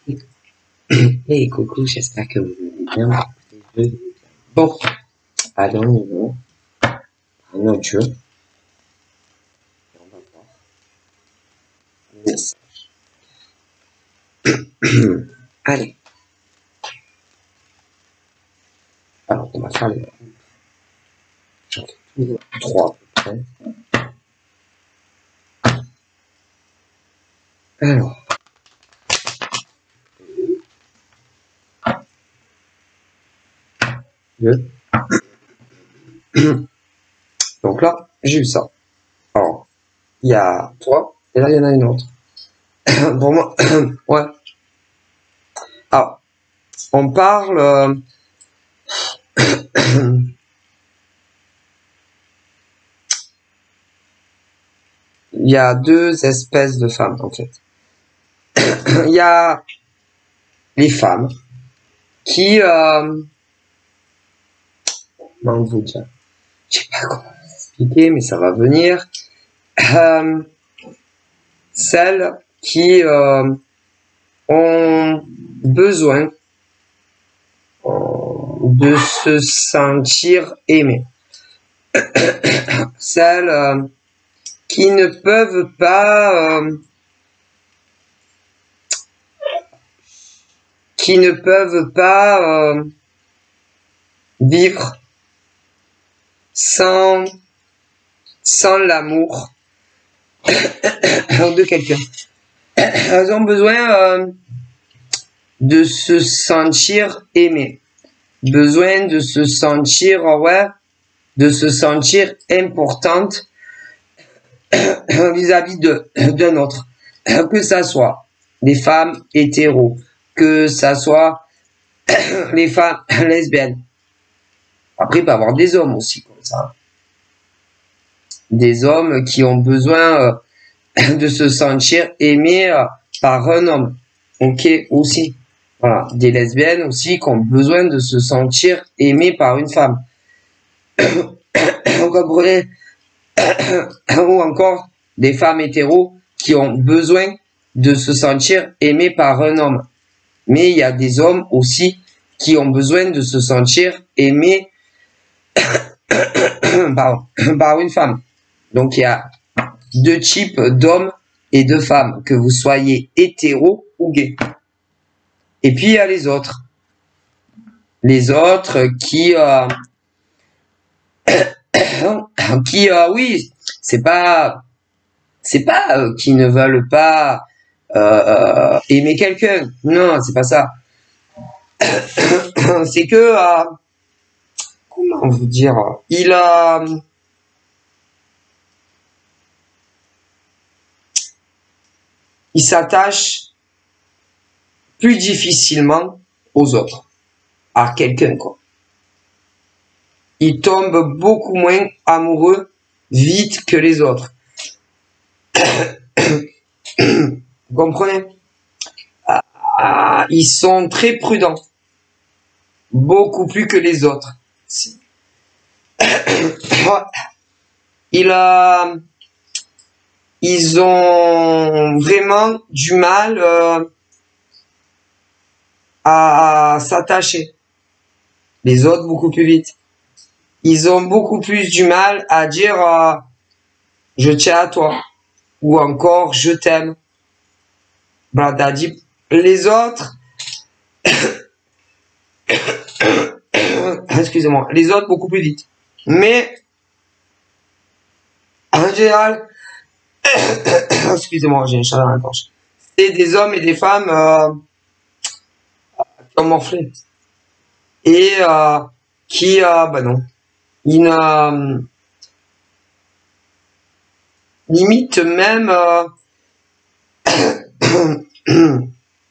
Hey coucou, j'espère que vous allez bien. Bon, allons, on y va. Un autre jeu. Et on va voir le message. Allez. Alors, on va faire les groupes. J'en fais toujours 3 à peu près. Alors. Deux. Donc là, j'ai eu ça. Alors, il y a 3, et là, il y en a une autre. Pour moi, ouais. Alors, on parle... il y a 2 espèces de femmes, en fait. Il y a les femmes qui... comment vous dire? Je sais pas comment vous expliquer, mais ça va venir. Celles qui ont besoin de se sentir aimées. Celles qui ne peuvent pas vivre sans l'amour de quelqu'un. Elles ont besoin de se sentir aimées, besoin de se sentir de se sentir importante vis-à-vis d'un autre, que ça soit les femmes hétéros, que ça soit les femmes lesbiennes. Après, il peut y avoir des hommes aussi comme ça. Des hommes qui ont besoin de se sentir aimés par un homme. Ok, aussi. Voilà. Des lesbiennes aussi qui ont besoin de se sentir aimées par une femme. Vous comprenez? Ou encore des femmes hétéros qui ont besoin de se sentir aimées par un homme. Mais il y a des hommes aussi qui ont besoin de se sentir aimés par une femme. Donc il y a 2 types d'hommes et de femmes, que vous soyez hétéro ou gay. Et puis il y a les autres. Les autres qui oui, c'est pas qui ne veulent pas aimer quelqu'un. Non, c'est pas ça. C'est que comment vous dire, il s'attache plus difficilement aux autres, à quelqu'un, quoi. Il tombe beaucoup moins amoureux vite que les autres. Vous comprenez? Ils sont très prudents, beaucoup plus que les autres. Ils ont vraiment du mal à s'attacher. Les autres beaucoup plus vite. Ils ont beaucoup plus du mal à dire je tiens à toi ou encore je t'aime. Les autres excusez-moi, les autres beaucoup plus vite. Mais en général excusez-moi, j'ai une chaleur dans la gorge. C'est des hommes et des femmes qui ont morflé et qui non, ils limite même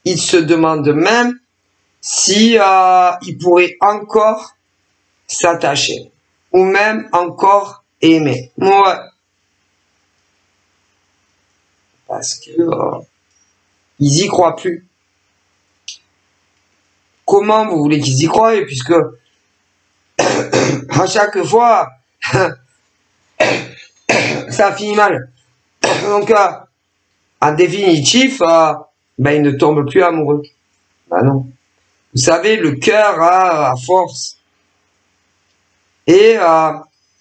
ils se demandent même si ils pourraient encore s'attacher ou même encore aimer. Ouais. Parce que ils y croient plus. Comment vous voulez qu'ils y croient, puisque à chaque fois ça finit mal. Donc en définitif, ils ne tombent plus amoureux. Bah non. Vous savez, le cœur a force. Et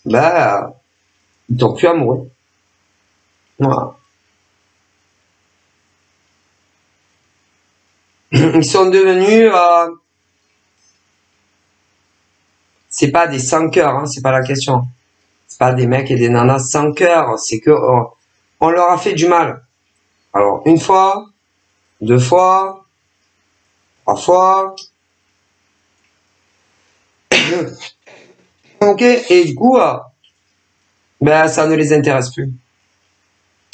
ils tombent plus amoureux. Voilà. Ils sont devenus c'est pas des sans cœur, hein, c'est pas la question. C'est pas des mecs et des nanas sans cœur, c'est que on leur a fait du mal. Alors, une fois, deux fois, trois fois. Ok, et du coup, ben, ça ne les intéresse plus.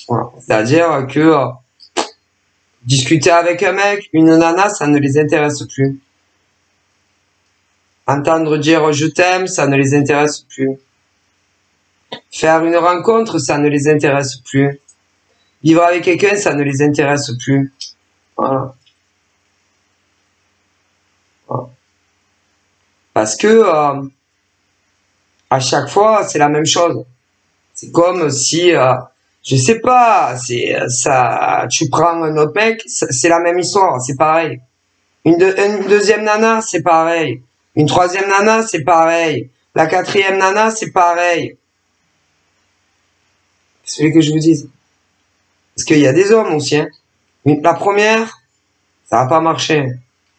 Voilà. C'est-à-dire que discuter avec un mec, une nana, ça ne les intéresse plus. Entendre dire je t'aime, ça ne les intéresse plus. Faire une rencontre, ça ne les intéresse plus. Vivre avec quelqu'un, ça ne les intéresse plus. Voilà. Voilà. Parce que à chaque fois, c'est la même chose. C'est comme si, je sais pas, c'est ça. Tu prends un autre mec, c'est la même histoire, c'est pareil. Une deuxième nana, c'est pareil. Une troisième nana, c'est pareil. La quatrième nana, c'est pareil. C'est ce que je vous dise. Parce qu'il y a des hommes aussi. Hein. La première, ça va pas marcher.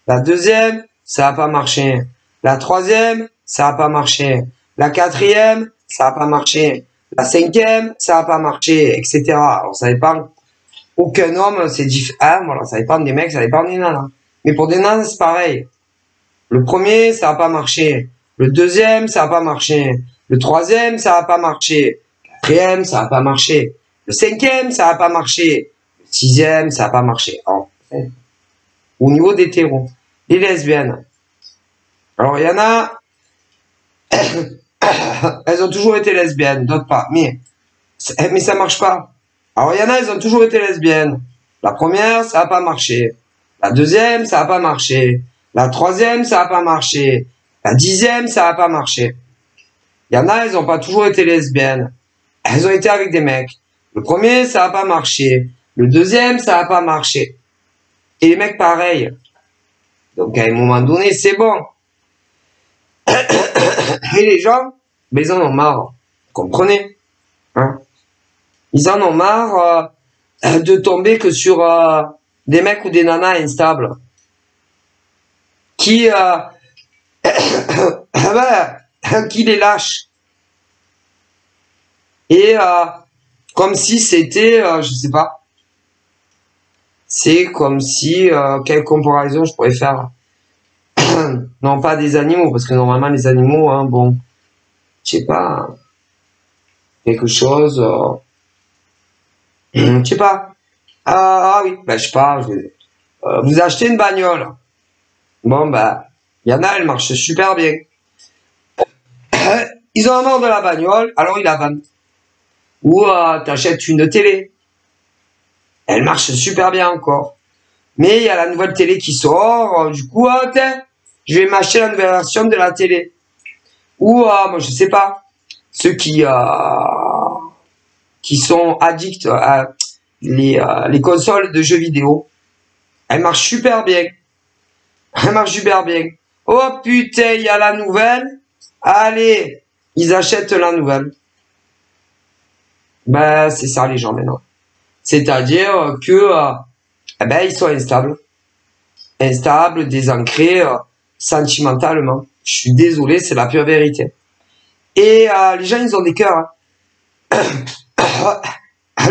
La deuxième, ça va pas marcher. La troisième, ça va pas marcher. La quatrième, ça va pas marcher. La cinquième, ça va pas marcher, etc. Alors ça dépend. Aucun homme, c'est différent. Voilà, ça dépend des mecs, ça dépend des nanas. Mais pour des nanas, c'est pareil. Le premier, ça va pas marcher. Le deuxième, ça va pas marcher. Le troisième, ça va pas marcher. Le quatrième, ça va pas marcher. Le cinquième, ça va pas marcher. Le sixième, ça va pas marcher. Alors, au niveau des hétéros, les lesbiennes. Alors, il y en a, elles ont toujours été lesbiennes, d'autres pas. Mais ça marche pas. Alors, il y en a, elles ont toujours été lesbiennes. La première, ça va pas marcher. La deuxième, ça va pas marcher. La troisième, ça va pas marcher. La dixième, ça va pas marcher. Il y en a, elles ont pas toujours été lesbiennes. Elles ont été avec des mecs. Le premier, ça va pas marcher. Le deuxième, ça va pas marcher. Et les mecs, pareil. Donc, à un moment donné, c'est bon. Et les gens, ben, ils en ont marre. Vous comprenez? Hein? Ils en ont marre de tomber que sur des mecs ou des nanas instables. Qui qui les lâche. Et comme si c'était, je sais pas, c'est comme si, quelle comparaison je pourrais faire? Non, pas des animaux, parce que normalement les animaux, hein, bon, je sais pas, quelque chose, je sais pas. Ah oui, ben je sais pas, vous achetez une bagnole. Bon, ben, il y en a, elle marche super bien. Ils ont marre de la bagnole, alors ils la vendent. Ou t'achètes une télé. Elle marche super bien encore. Mais il y a la nouvelle télé qui sort, du coup, je vais m'acheter la nouvelle version de la télé. Ou, moi, je sais pas, ceux qui sont addicts à les consoles de jeux vidéo. Elles marchent super bien. Elles marchent super bien. Oh putain, il y a la nouvelle. Allez, ils achètent la nouvelle. Ben, c'est ça les gens maintenant. C'est-à-dire que eh ben, ils sont instables. Instables, désancrés, sentimentalement. Je suis désolé, c'est la pure vérité. Et les gens, ils ont des cœurs. Hein.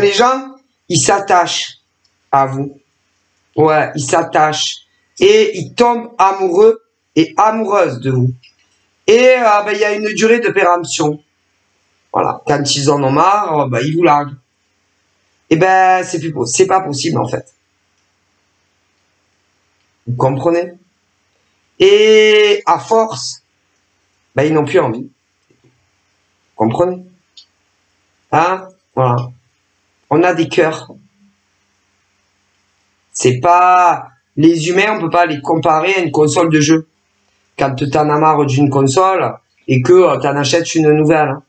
Les gens, ils s'attachent à vous. Ouais, ils s'attachent. Et ils tombent amoureux et amoureuses de vous. Et ben, y a une durée de péremption. Voilà. Quand ils en ont marre, ben, ils vous larguent. Et ben, c'est pas possible, en fait. Vous comprenez? Et à force, ben, ils n'ont plus envie. Vous comprenez? Hein? Voilà. On a des cœurs. C'est pas, les humains, on peut pas les comparer à une console de jeu. Quand t'en as marre d'une console et que t'en achètes une nouvelle. Hein.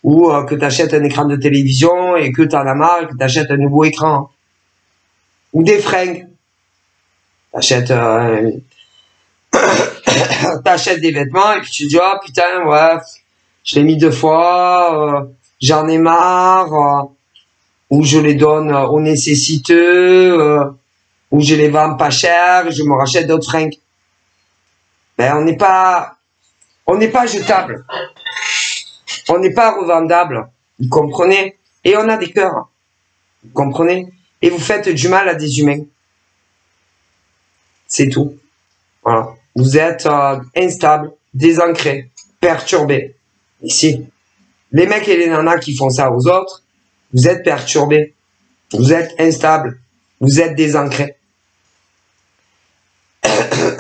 Ou que t'achètes un écran de télévision et que t'en as marre et que t'achètes un nouveau écran. Hein. Ou des fringues. T'achètes t'achètes des vêtements et puis tu te dis, oh putain, ouais, je l'ai mis 2 fois, j'en ai marre, ou je les donne aux nécessiteux, ou je les vends pas cher, je me rachète d'autres fringues. Ben, on n'est pas jetable. On n'est pas revendable. Vous comprenez? Et on a des cœurs. Vous comprenez? Et vous faites du mal à des humains. C'est tout. Voilà. Vous êtes instable, désancré, perturbé. Ici. Les mecs et les nanas qui font ça aux autres, vous êtes perturbé. Vous êtes instable. Vous êtes désancré.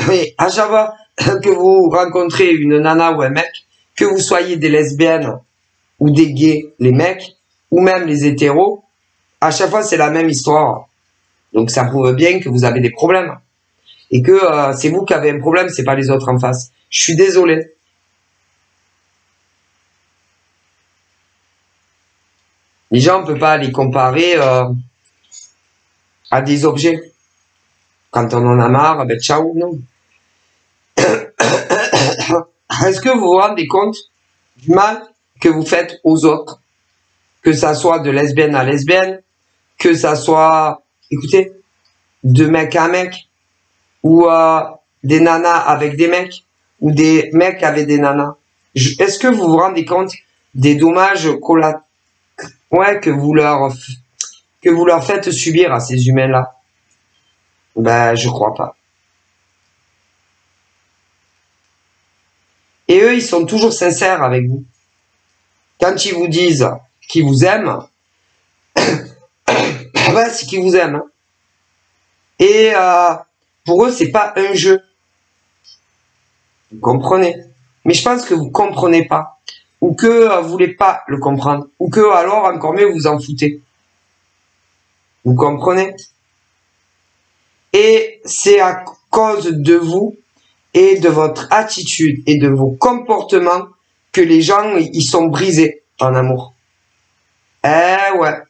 Mais à chaque fois que vous rencontrez une nana ou un mec, que vous soyez des lesbiennes ou des gays, les mecs, ou même les hétéros, à chaque fois c'est la même histoire. Donc ça prouve bien que vous avez des problèmes. Et que c'est vous qui avez un problème, c'est pas les autres en face. Je suis désolé. Les gens, on peut pas les comparer à des objets. Quand on en a marre, ben ciao, non. Est-ce que vous vous rendez compte du mal que vous faites aux autres? Que ça soit de lesbienne à lesbienne, que ça soit, écoutez, de mec à mec, ou des nanas avec des mecs, ou des mecs avec des nanas. Est-ce que vous vous rendez compte des dommages que vous leur faites subir à ces humains-là? Ben, je crois pas. Et eux, ils sont toujours sincères avec vous. Quand ils vous disent qu'ils vous aiment, ben, c'est qu'ils vous aiment. Et pour eux, c'est pas un jeu. Vous comprenez? Mais je pense que vous comprenez pas. Ou que vous voulez pas le comprendre. Ou que alors, encore mieux, vous en foutez. Vous comprenez? Et c'est à cause de vous et de votre attitude et de vos comportements que les gens, ils sont brisés en amour. Eh ouais.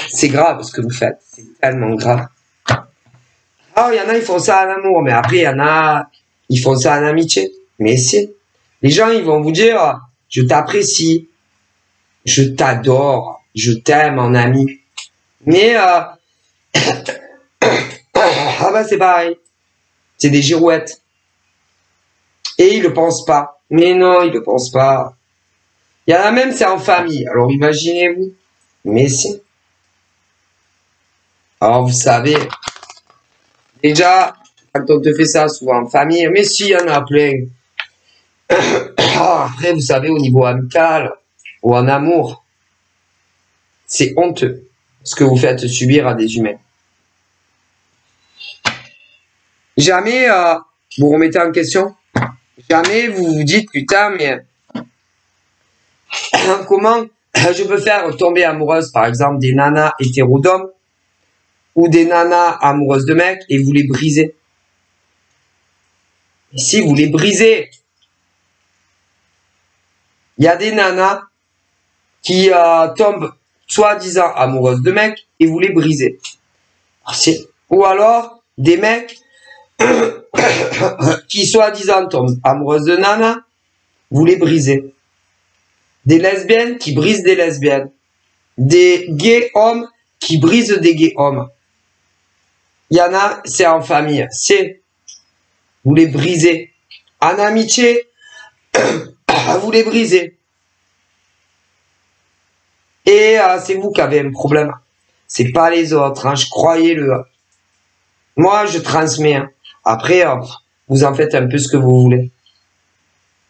C'est grave ce que vous faites. C'est tellement grave. Ah, il y en a, ils font ça en amour, mais après, il y en a, ils font ça en amitié. Mais si. Les gens, ils vont vous dire, je t'apprécie, je t'adore, je t'aime en ami. Mais, ah bah, c'est pareil. C'est des girouettes. Et ils le pensent pas. Mais non, ils le pensent pas. Il y en a même, c'est en famille. Alors, imaginez-vous. Mais si. Alors, vous savez, déjà, quand on te fait ça, souvent en famille, mais si, il y en a plein. Après, vous savez, au niveau amical ou en amour, c'est honteux ce que vous faites subir à des humains. Jamais vous remettez en question. Jamais vous vous dites, putain, mais comment je peux faire tomber amoureuse, par exemple, des nanas hétérodomes ou des nanas amoureuses de mecs et vous les brisez. Et si vous les brisez, il y a des nanas qui tombent soi-disant amoureuses de mecs et vous les brisez. Ou alors des mecs qui soi-disant tombent amoureuses de nanas, vous les brisez. Des lesbiennes qui brisent des lesbiennes. Des gays hommes qui brisent des gays hommes. Il y en a, c'est en famille. C'est, vous les brisez. En amitié, vous les brisez. Et c'est vous qui avez un problème. C'est pas les autres, hein, croyez-le. Moi, je transmets. Hein. Après, vous en faites un peu ce que vous voulez.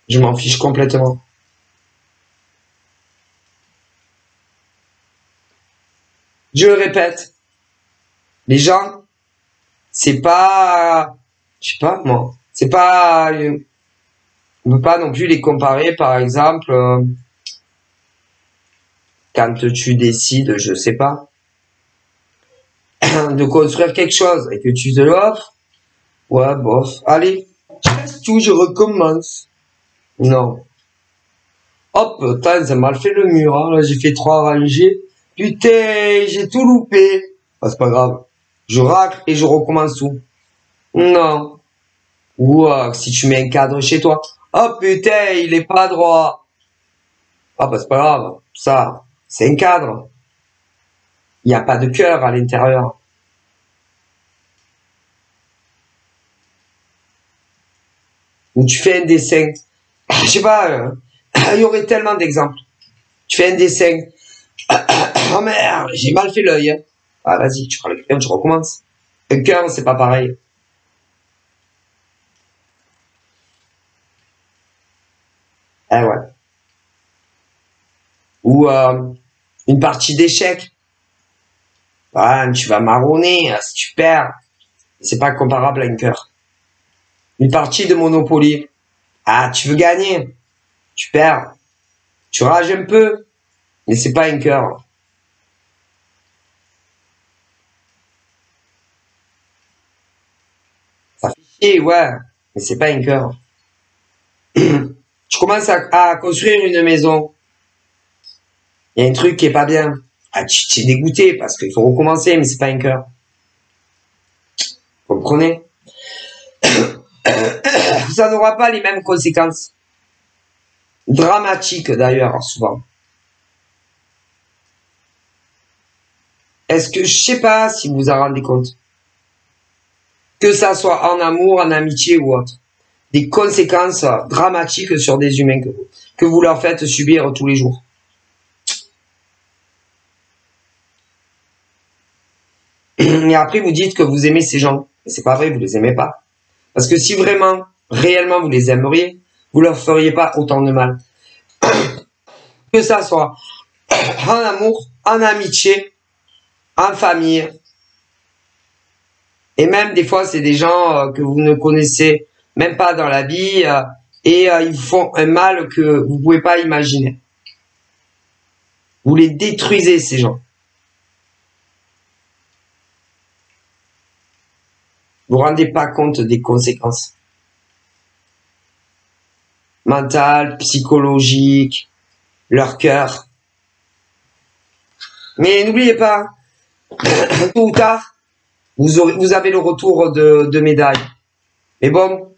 Je m'en fiche complètement. Je le répète. Les gens, c'est pas, je sais pas moi, c'est pas, on peut pas non plus les comparer, par exemple, quand tu décides, je sais pas, de construire quelque chose et que tu te l'offres, ouais, bof, allez, je reste tout, je recommence. Non. Hop, putain, ça m'a fait le mur, hein. Là, j'ai fait 3 rangées. Putain, j'ai tout loupé. Ah, c'est pas grave. Je racle et je recommence tout. Non. Ou si tu mets un cadre chez toi. Oh putain, il est pas droit. Ah bah c'est pas grave. Ça, c'est un cadre. Il n'y a pas de cœur à l'intérieur. Ou tu fais un dessin. Je sais pas, il y aurait tellement d'exemples. Tu fais un dessin. Oh merde, j'ai mal fait l'œil. Hein. Ah vas-y, tu prends le crayon, tu recommences. Un cœur, c'est pas pareil. Eh ouais. Ou une partie d'échecs. Ah, tu vas marronner si tu perds. C'est pas comparable à un cœur. Une partie de Monopoly. Ah, tu veux gagner. Tu perds. Tu rages un peu. Mais c'est pas un cœur. Ça fait chier, ouais. Mais c'est pas un cœur. Tu commences à construire une maison. Il y a un truc qui est pas bien. Ah, tu es dégoûté parce qu'il faut recommencer, mais c'est pas un cœur. Vous comprenez? Ça n'aura pas les mêmes conséquences. Dramatiques d'ailleurs, souvent. Est-ce que je sais pas si vous vous en rendez compte? Que ça soit en amour, en amitié ou autre. Des conséquences dramatiques sur des humains que vous leur faites subir tous les jours. Et après, vous dites que vous aimez ces gens. Mais c'est pas vrai, vous les aimez pas. Parce que si vraiment, réellement, vous les aimeriez, vous leur feriez pas autant de mal. Que ça soit en amour, en amitié, en famille. Et même des fois, c'est des gens que vous ne connaissez même pas dans la vie et ils vous font un mal que vous pouvez pas imaginer. Vous les détruisez, ces gens. Vous vous rendez pas compte des conséquences mentales, psychologiques, leur cœur. Mais n'oubliez pas, tôt ou tard, vous avez le retour de médaille. Mais bon,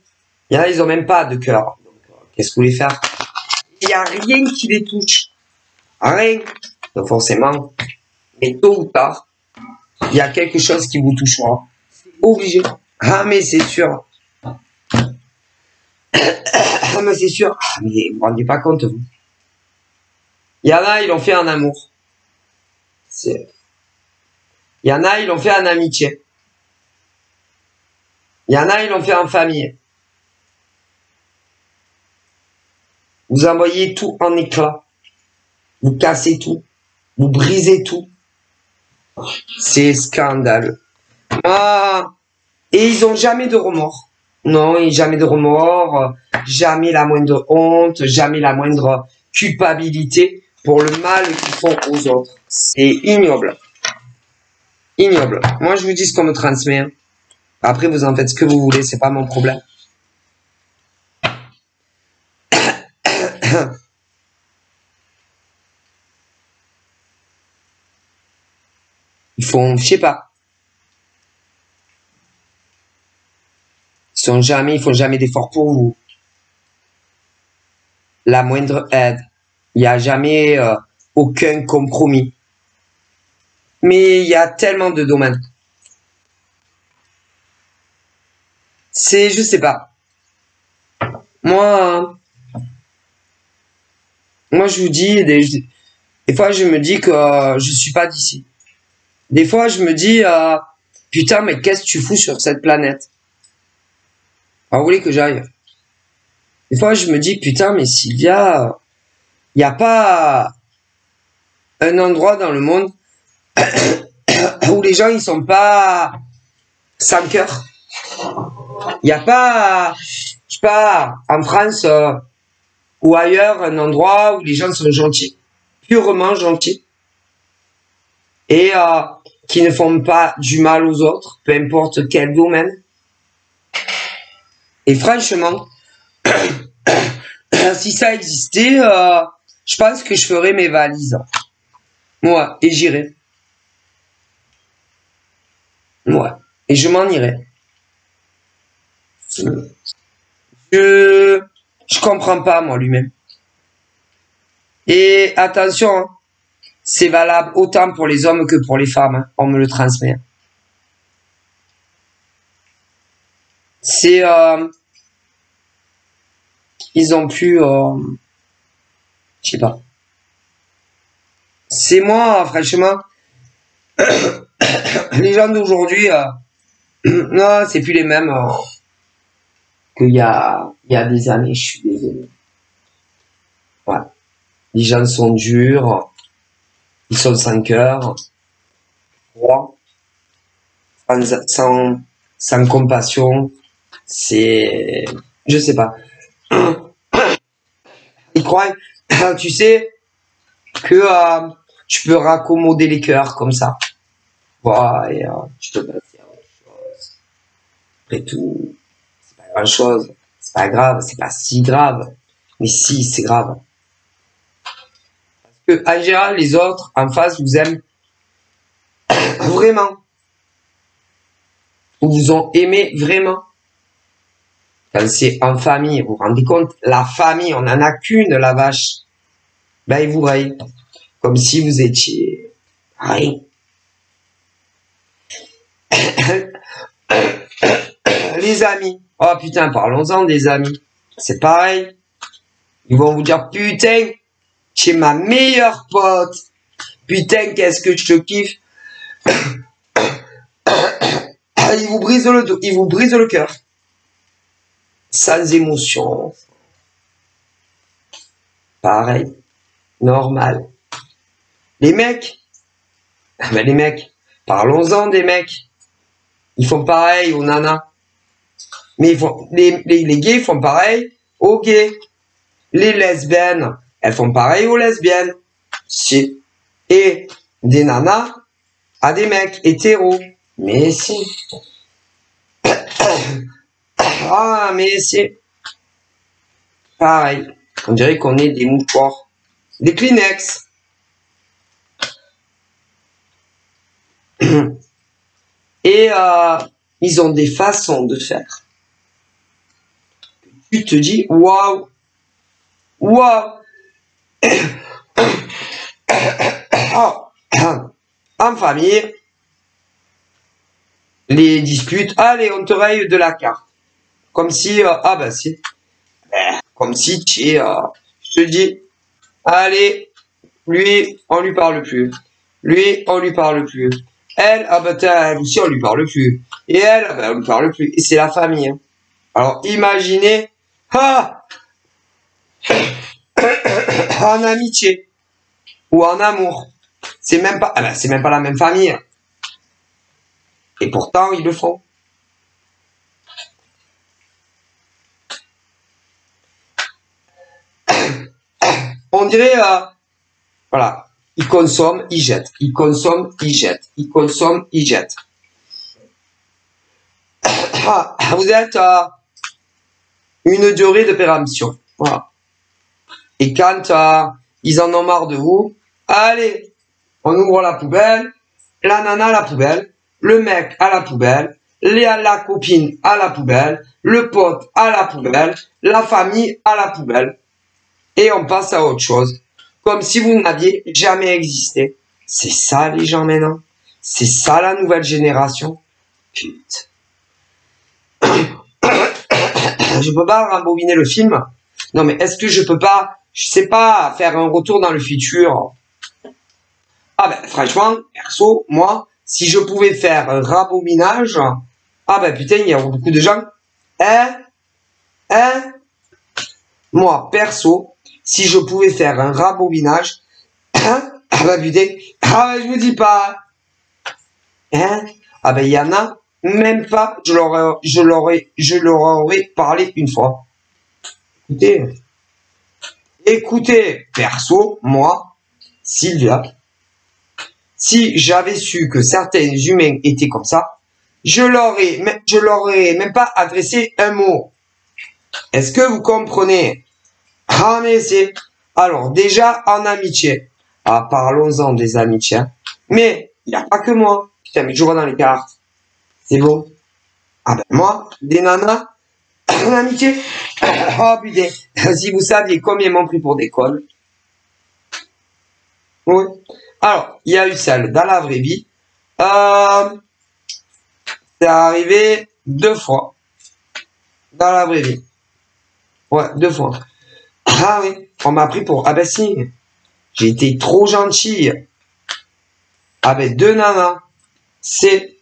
il y en a, ils ont même pas de cœur. Qu'est-ce que vous voulez faire? Il n'y a rien qui les touche. Rien. Donc forcément, mais tôt ou tard, il y a quelque chose qui vous touchera. Obligé. Ah mais c'est sûr. Ah mais c'est sûr. Ah, mais vous vous rendez pas compte, vous. Il y en a, ils l'ont fait en amour. Il y en a, ils l'ont fait en amitié. Il y en a, ils l'ont fait en famille. Vous envoyez tout en éclats. Vous cassez tout. Vous brisez tout. C'est scandaleux. Ah, et ils ont jamais de remords. Non, et jamais de remords, jamais la moindre honte, jamais la moindre culpabilité pour le mal qu'ils font aux autres. C'est ignoble. Ignoble. Moi, je vous dis ce qu'on me transmet. Hein. Après, vous en faites ce que vous voulez, c'est pas mon problème. Ils font, je sais pas. Ils font jamais d'efforts pour vous. La moindre aide. Il n'y a jamais aucun compromis. Mais il y a tellement de domaines. Je sais pas. Moi, je vous dis, des fois, je me dis que je suis pas d'ici. Des fois, je me dis, putain, mais qu'est-ce que tu fous sur cette planète? Alors, vous voulez que j'aille? Des fois, je me dis, putain, mais Sylvia, il n'y a pas un endroit dans le monde où les gens, ils sont pas sans cœur. Il n'y a pas, je sais pas, en France ou ailleurs, un endroit où les gens sont gentils, purement gentils, et qui ne font pas du mal aux autres, peu importe quel domaine. Et franchement, si ça existait, je pense que je ferais mes valises. Moi, et j'irais. Moi, et je m'en irais. Je comprends pas, moi, lui-même. Et attention, hein, c'est valable autant pour les hommes que pour les femmes. Hein, on me le transmet. C'est... ils ont plus... je sais pas. C'est moi, franchement... les gens d'aujourd'hui... non, c'est plus les mêmes qu'il y a des années, je suis désolé. Voilà. Les gens sont durs, ils sont sans cœur, froids, sans compassion, c'est... Je sais pas. Ils croient, tu sais, que tu peux raccommoder les cœurs comme ça. Voilà, et tu peux passer à autre chose. Après tout, c'est pas grand chose, c'est pas grave, c'est pas si grave. Mais si, c'est grave. Parce que, en général, les autres, en face, vous aiment vraiment. Ou vous ont aimé vraiment. Quand c'est en famille, vous vous rendez compte, la famille, on n'en a qu'une, la vache. Ben, ils vous rayent. Comme si vous étiez rien. Les amis. Oh putain, parlons-en des amis. C'est pareil. Ils vont vous dire, putain, tu es ma meilleure pote. Putain, qu'est-ce que je te kiffe. Ils vous brisent le dos, ils vous brisent le cœur. Sans émotion. Pareil. Normal. Les mecs. Ben les mecs. Parlons-en des mecs. Ils font pareil aux nanas. Mais ils font, les gays font pareil aux gays. Les lesbiennes, elles font pareil aux lesbiennes. Si. Et des nanas à des mecs hétéros. Mais si. Ah, mais si. Pareil. On dirait qu'on est des mouchoirs. Des Kleenex. Et ils ont des façons de faire. Tu te dis, waouh, waouh. En famille, les disputes, allez, on te raye de la carte. Comme si, ah ben si, comme si tu es, je te dis, allez, lui, on lui parle plus. Lui, on lui parle plus. Elle, ah ben elle aussi, on lui parle plus. Et elle, ah ben, on lui parle plus. Et c'est la famille. Hein. Alors, imaginez, en amitié ou en amour. C'est même pas, c'est même pas la même famille. Et pourtant, ils le font. On dirait, voilà, ils consomment, ils jettent. Ils consomment, ils jettent. Ils consomment, ils jettent. Vous êtes une durée de péremption. Voilà. Et quand ils en ont marre de vous, allez, on ouvre la poubelle, la nana à la poubelle, le mec à la poubelle, la copine à la poubelle, le pote à la poubelle, la famille à la poubelle. Et on passe à autre chose. Comme si vous n'aviez jamais existé. C'est ça les gens maintenant. C'est ça la nouvelle génération. Putain. Je peux pas rembobiner le film. Non mais est-ce que je peux pas, je sais pas, faire un retour dans le futur? Ah ben franchement, perso, moi, si je pouvais faire un rembobinage, ah ben putain, il y a beaucoup de gens. Moi, perso, si je pouvais faire un rembobinage, ah ben putain, ah ben je vous dis pas. Ah ben il y en a, même pas, je leur aurais parlé une fois. Écoutez, perso, moi, Sylvia, si j'avais su que certains humains étaient comme ça, je leur aurais même pas adressé un mot. Est-ce que vous comprenez? Ah mais c'est... Alors déjà en amitié. Ah parlons-en des amitiés. Mais il n'y a pas que moi. Putain mais je vois dans les cartes. C'est bon. Ah ben moi, des nanas, L'amitié. Oh putain. Si vous saviez combien ils m'ont pris pour des connes. Oui. Alors, il y a eu celle dans la vraie vie. C'est arrivé 2 fois. Dans la vraie vie. Ouais, 2 fois. Ah oui. On m'a pris pour... Ah ben si. J'ai été trop gentil. Ah ben 2 nanas. C'est...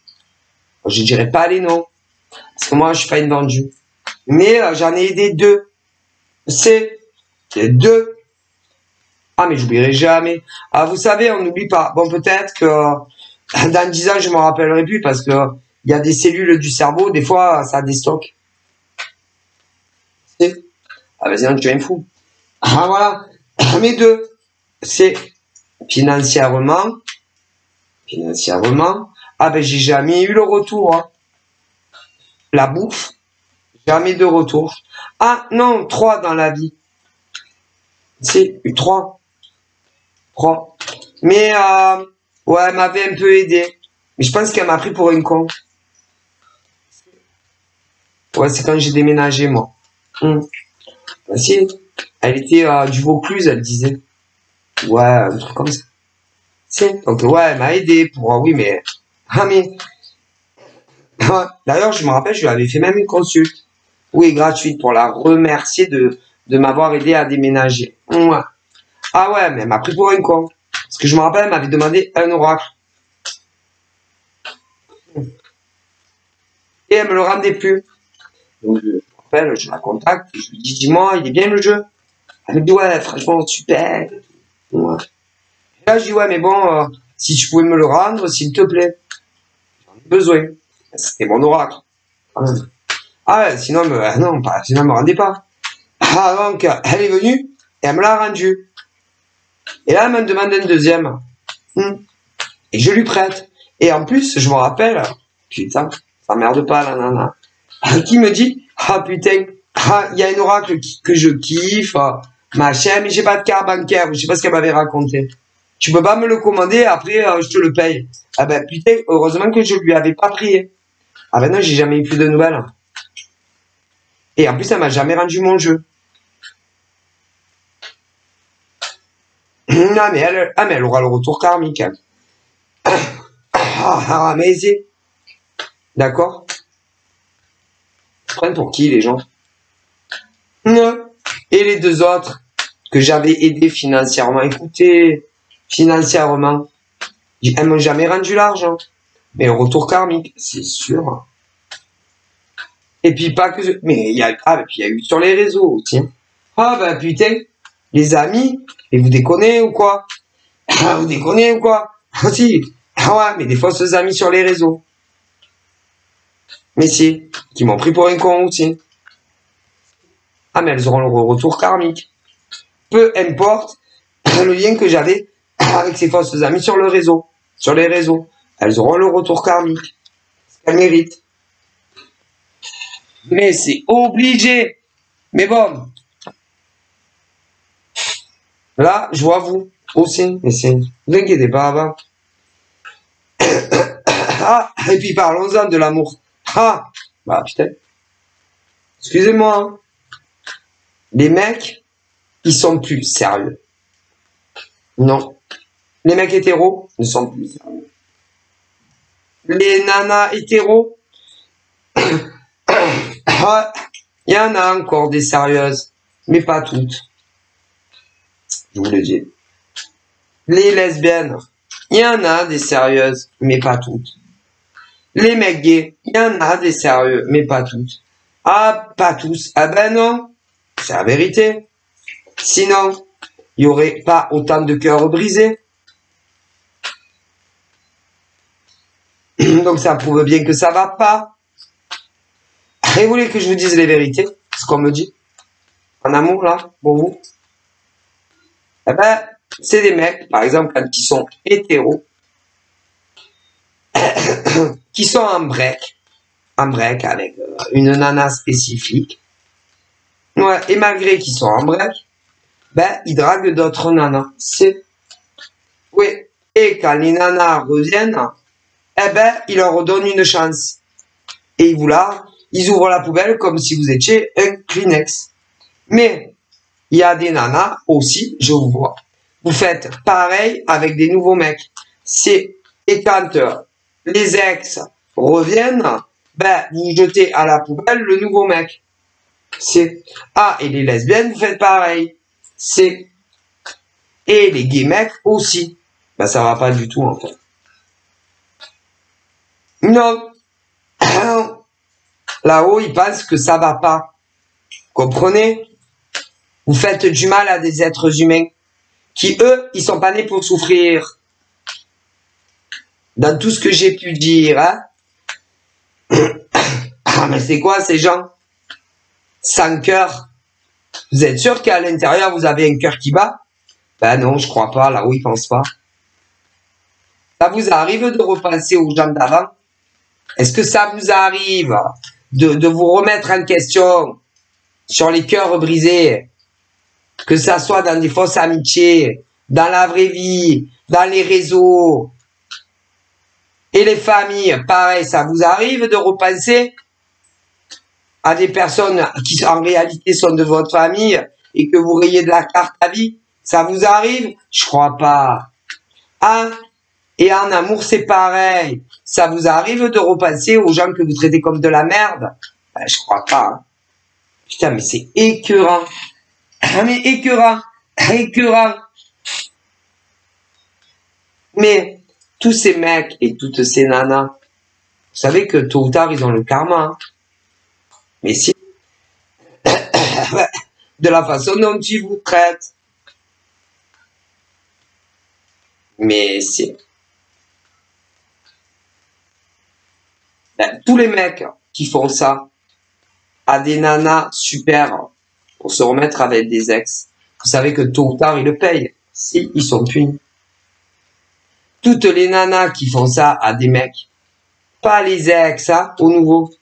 Je dirais pas les noms. Parce que moi, je suis pas une vendue. Mais j'en ai aidé 2. C'est 2. Ah, mais j'oublierai jamais. Ah, vous savez, on n'oublie pas. Bon, peut-être que dans 10 ans, je m'en rappellerai plus parce que il y a des cellules du cerveau, des fois, ça déstocke. Ah, ben sinon, tu es un fou. Ah, voilà. Mais 2, c'est financièrement. Ah, ben, j'ai jamais eu le retour. Hein. La bouffe. Jamais de retour. Ah, non, 3 dans la vie. C'est 3. 3. Mais, ouais, elle m'avait un peu aidé. Mais je pense qu'elle m'a pris pour un con. Ouais, c'est quand j'ai déménagé, moi. Si, elle était du Vaucluse, elle disait. Ouais, un truc comme ça. Si, donc ouais, elle m'a aidé pour... oui, mais... Ah, mais... D'ailleurs, je me rappelle, je lui avais fait même une consulte. Oui, gratuite, pour la remercier de m'avoir aidé à déménager. Ouais. Ah ouais, mais elle m'a pris pour un con. Parce que je me rappelle, elle m'avait demandé un oracle. Et elle me le rendait plus. Donc, je me rappelle, je la contacte, je lui dis, dis-moi, il est bien le jeu? Elle me dit, ouais, franchement, super. Ouais. Et là, je dis, ouais, mais bon, si tu pouvais me le rendre, s'il te plaît. J'en ai besoin. C'était mon oracle. Ah ouais, sinon, non, pas, sinon, elle me rendait pas. Ah, donc, elle est venue, et elle me l'a rendu. Et là, elle me demande un deuxième. Et je lui prête. Et en plus, je me rappelle, putain, ça merde pas, la nana. Qui me dit, ah putain, il y a un oracle que je kiffe, machin, mais j'ai pas de carte bancaire, je sais pas ce qu'elle m'avait raconté. Tu peux pas me le commander, après je te le paye. Ah ben putain, heureusement que je lui avais pas prié. Ah ben non, j'ai jamais eu plus de nouvelles. Et en plus, elle m'a jamais rendu mon jeu. Non, mais elle aura le retour karmique. Mais c'est... D'accord? Prennent pour qui, les gens? Et les 2 autres que j'avais aidé financièrement, écoutez, financièrement, elles m'ont jamais rendu l'argent. Mais le retour karmique, c'est sûr. Et puis pas que... Mais il y a... Ah, puis il y a eu sur les réseaux aussi. Ah ben putain, les amis, et vous déconnez ou quoi? Ah, vous déconnez ou quoi? Ah si. Ah ouais, mais des fausses amis sur les réseaux. Mais si, qui m'ont pris pour un con aussi. Ah, mais elles auront le retour karmique. Peu importe le lien que j'avais avec ces fausses amies sur le réseau, sur les réseaux. Elles auront le retour karmique. Ce qu'elles méritent. Mais c'est obligé. Mais bon. Là, je vois vous aussi. Mais c'est... Ne vous inquiétez pas, avant. Ah, et puis parlons-en de l'amour. Ah, bah putain. Excusez-moi. Hein. Les mecs, ils sont plus sérieux. Non. Les mecs hétéros ne sont plus sérieux. Les nanas hétéros, il y en a encore des sérieuses, mais pas toutes. Je vous le dis. Les lesbiennes, il y en a des sérieuses, mais pas toutes. Les mecs gays, il y en a des sérieux, mais pas toutes. Ah, pas tous. Ah ben non, c'est la vérité. Sinon, il n'y aurait pas autant de cœurs brisés. Donc ça prouve bien que ça va pas. Et vous voulez que je vous dise les vérités, ce qu'on me dit en amour là, pour vous? Eh ben, c'est des mecs, par exemple, quand ils sont hétéros, qui sont en break avec une nana spécifique. Ouais, et malgré qu'ils sont en break, ben, ils draguent d'autres nanas. C'est... Oui, et quand les nanas reviennent, eh ben, ils leur donnent une chance. Et ils vous la ils ouvrent la poubelle comme si vous étiez un Kleenex. Mais il y a des nanas aussi, je vous vois. Vous faites pareil avec des nouveaux mecs. Et quand les ex reviennent, ben, vous jetez à la poubelle le nouveau mec. Et les lesbiennes, vous faites pareil. Et les gays mecs aussi. Ben, ça va pas du tout, en fait. Non. Là-haut, ils pensent que ça va pas. Comprenez? Vous faites du mal à des êtres humains qui, eux, ils sont pas nés pour souffrir. Dans tout ce que j'ai pu dire, hein? Ah, mais c'est quoi ces gens? Sans cœur. Vous êtes sûr qu'à l'intérieur, vous avez un cœur qui bat? Ben non, je crois pas. Là-haut, ils pensent pas. Ça vous arrive de repenser aux gens d'avant? Est-ce que ça vous arrive de vous remettre en question sur les cœurs brisés? Que ça soit dans des fausses amitiés, dans la vraie vie, dans les réseaux. Et les familles, pareil, ça vous arrive de repenser à des personnes qui en réalité sont de votre famille et que vous rayez de la carte à vie? Ça vous arrive? Je crois pas. Hein? Et en amour, c'est pareil. Ça vous arrive de repenser aux gens que vous traitez comme de la merde? Ben, je crois pas. Putain, mais c'est écœurant. Mais écœurant. Écœurant. Mais tous ces mecs et toutes ces nanas, vous savez que tôt ou tard, ils ont le karma. Hein. Mais si, de la façon dont ils vous traitent. Mais si. Ben, tous les mecs qui font ça à des nanas super pour se remettre avec des ex, vous savez que tôt ou tard, ils le payent. Si, ils sont punis. Toutes les nanas qui font ça à des mecs, pas les ex, hein, au nouveau.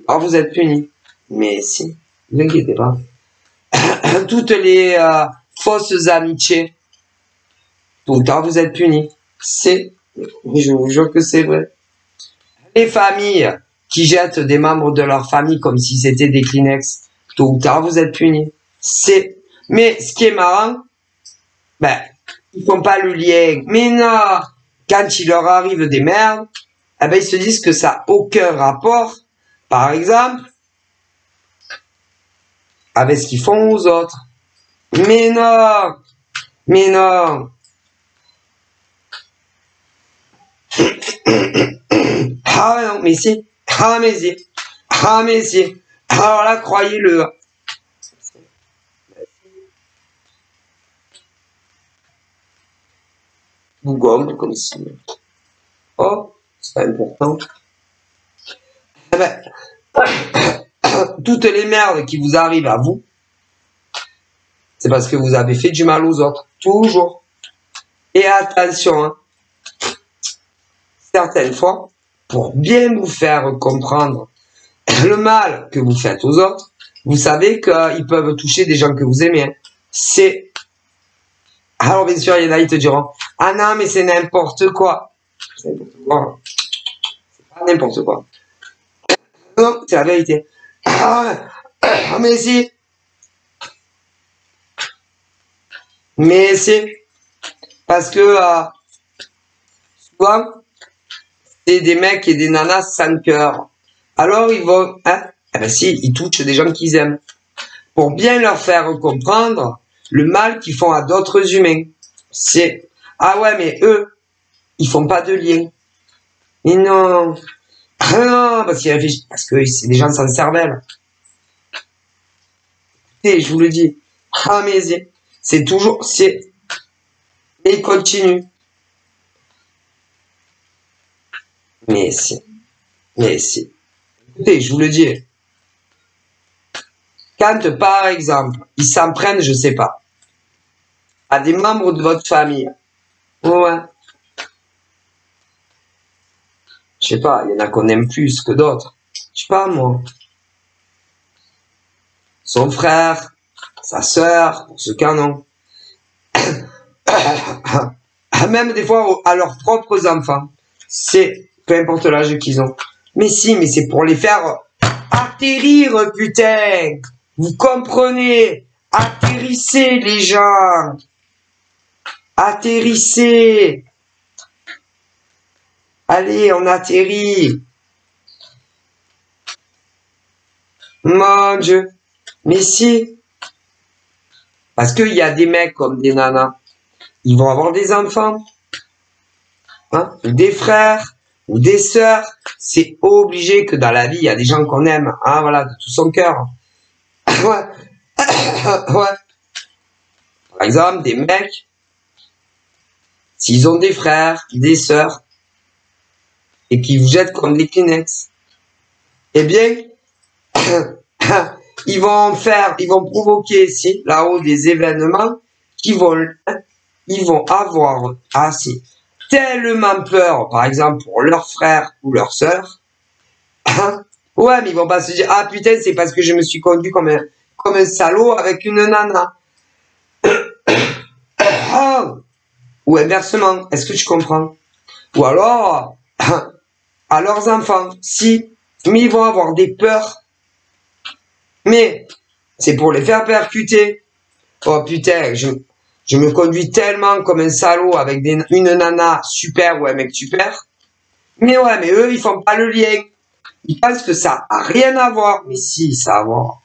Alors vous êtes punis. Mais si, ne vous inquiétez pas. Toutes les fausses amitiés, tôt ou tard vous êtes punis. Je vous jure que c'est vrai. Les familles qui jettent des membres de leur famille comme si c'était des Kleenex, tôt ou tard vous êtes punis. Mais ce qui est marrant, ben, ils font pas le lien. Mais non, quand il leur arrive des merdes, eh ben, ils se disent que ça n'a aucun rapport, par exemple, avec ce qu'ils font aux autres. Mais non, mais non. Ah non, mais si, ah mais si, ah mais si. Alors là, croyez-le. Vous gomme comme si. Oh, c'est pas important. Eh ben, toutes les merdes qui vous arrivent à vous, c'est parce que vous avez fait du mal aux autres. Toujours. Et attention, hein, certaines fois, pour bien vous faire comprendre le mal que vous faites aux autres, vous savez qu'ils peuvent toucher des gens que vous aimez. Hein. Alors bien sûr, il y en a, ils te diront, ah non, mais c'est n'importe quoi. C'est n'importe quoi. C'est pas n'importe quoi. Non, c'est la vérité. Ah, mais si. Mais si. Parce que souvent, c'est des mecs et des nanas sans cœur. Alors ils vont, hein, eh ben si, ils touchent des gens qu'ils aiment. Pour bien leur faire comprendre le mal qu'ils font à d'autres humains. Ah ouais, mais eux, ils font pas de lien. Mais non. Ah non, parce qu'ils réfléchissent, parce que c'est des gens sans cervelle. Écoutez, je vous le dis. Ah mais c'est toujours, et ils continuent. Mais si. Écoutez, je vous le dis. Quand, par exemple, ils s'en prennent, je sais pas, à des membres de votre famille. Ouais. Je sais pas, il y en a qu'on aime plus que d'autres. Je sais pas, moi. Son frère, sa sœur, pour ceux qui en ont. Même des fois à leurs propres enfants. Peu importe l'âge qu'ils ont. Mais si, mais c'est pour les faire atterrir, putain. Vous comprenez? Atterrissez, les gens. Atterrissez. Allez, on atterrit. Mon Dieu. Mais si. Parce qu'il y a des mecs comme des nanas. Ils vont avoir des enfants. Hein, ou des frères. Ou des sœurs. C'est obligé que dans la vie, il y a des gens qu'on aime. Hein, voilà, de tout son cœur. Ouais. Ouais. Par exemple, des mecs. S'ils ont des frères, des sœurs. Et qu'ils vous jettent comme des Kleenex. Eh bien, ils vont provoquer ici, là-haut, des événements ils vont avoir assez tellement peur, par exemple, pour leur frère ou leur sœur. Ouais, mais ils vont pas se dire, ah putain, c'est parce que je me suis conduit comme un salaud avec une nana. Ou inversement, est-ce que tu comprends? Ou alors, à leurs enfants, si, mais ils vont avoir des peurs. Mais, c'est pour les faire percuter. Oh putain, je me conduis tellement comme un salaud avec une nana super ou un mec super. Mais ouais, mais eux, ils font pas le lien. Ils pensent que ça a rien à voir. Mais si, ça a à voir.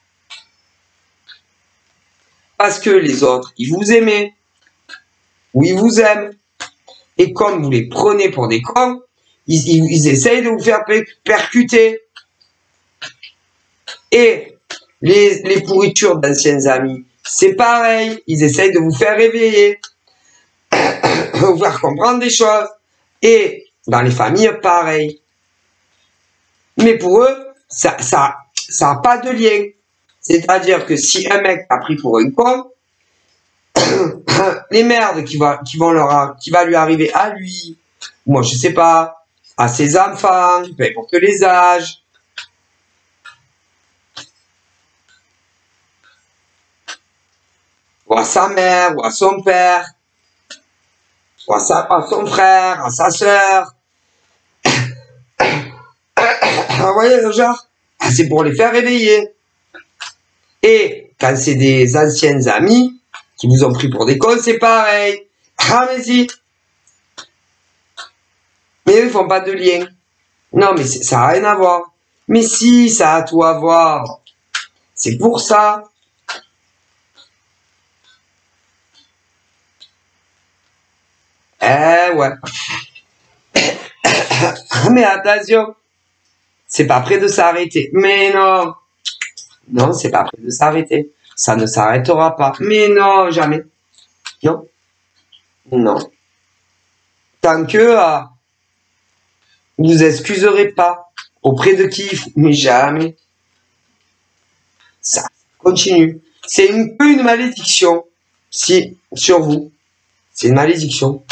Parce que les autres, ils vous aiment. Ou ils vous aiment. Et comme vous les prenez pour des cons, ils essayent de vous faire percuter. Et les pourritures d'anciens amis, c'est pareil. Ils essayent de vous faire réveiller. Vous faire comprendre des choses. Et dans les familles, pareil. Mais pour eux, ça a pas de lien. C'est-à-dire que si un mec a pris pour un con, les merdes qui va lui arriver à lui, moi je sais pas, à ses enfants, peu importe les âges, ou à sa mère, ou à son père, ou à son frère, à sa sœur. Vous voyez le genre? C'est pour les faire réveiller. Et quand c'est des anciens amis qui vous ont pris pour des cons, c'est pareil. Ah mais si. Mais eux, ils font pas de lien. Non, mais ça n'a rien à voir. Mais si, ça a tout à voir. C'est pour ça. Ouais. Mais attention. C'est pas près de s'arrêter. Mais non. Non, c'est pas près de s'arrêter. Ça ne s'arrêtera pas. Mais non, jamais. Non. Non. Tant que vous excuserez pas. Auprès de qui? Mais jamais. Ça continue. C'est une malédiction. Si, sur vous. C'est une malédiction.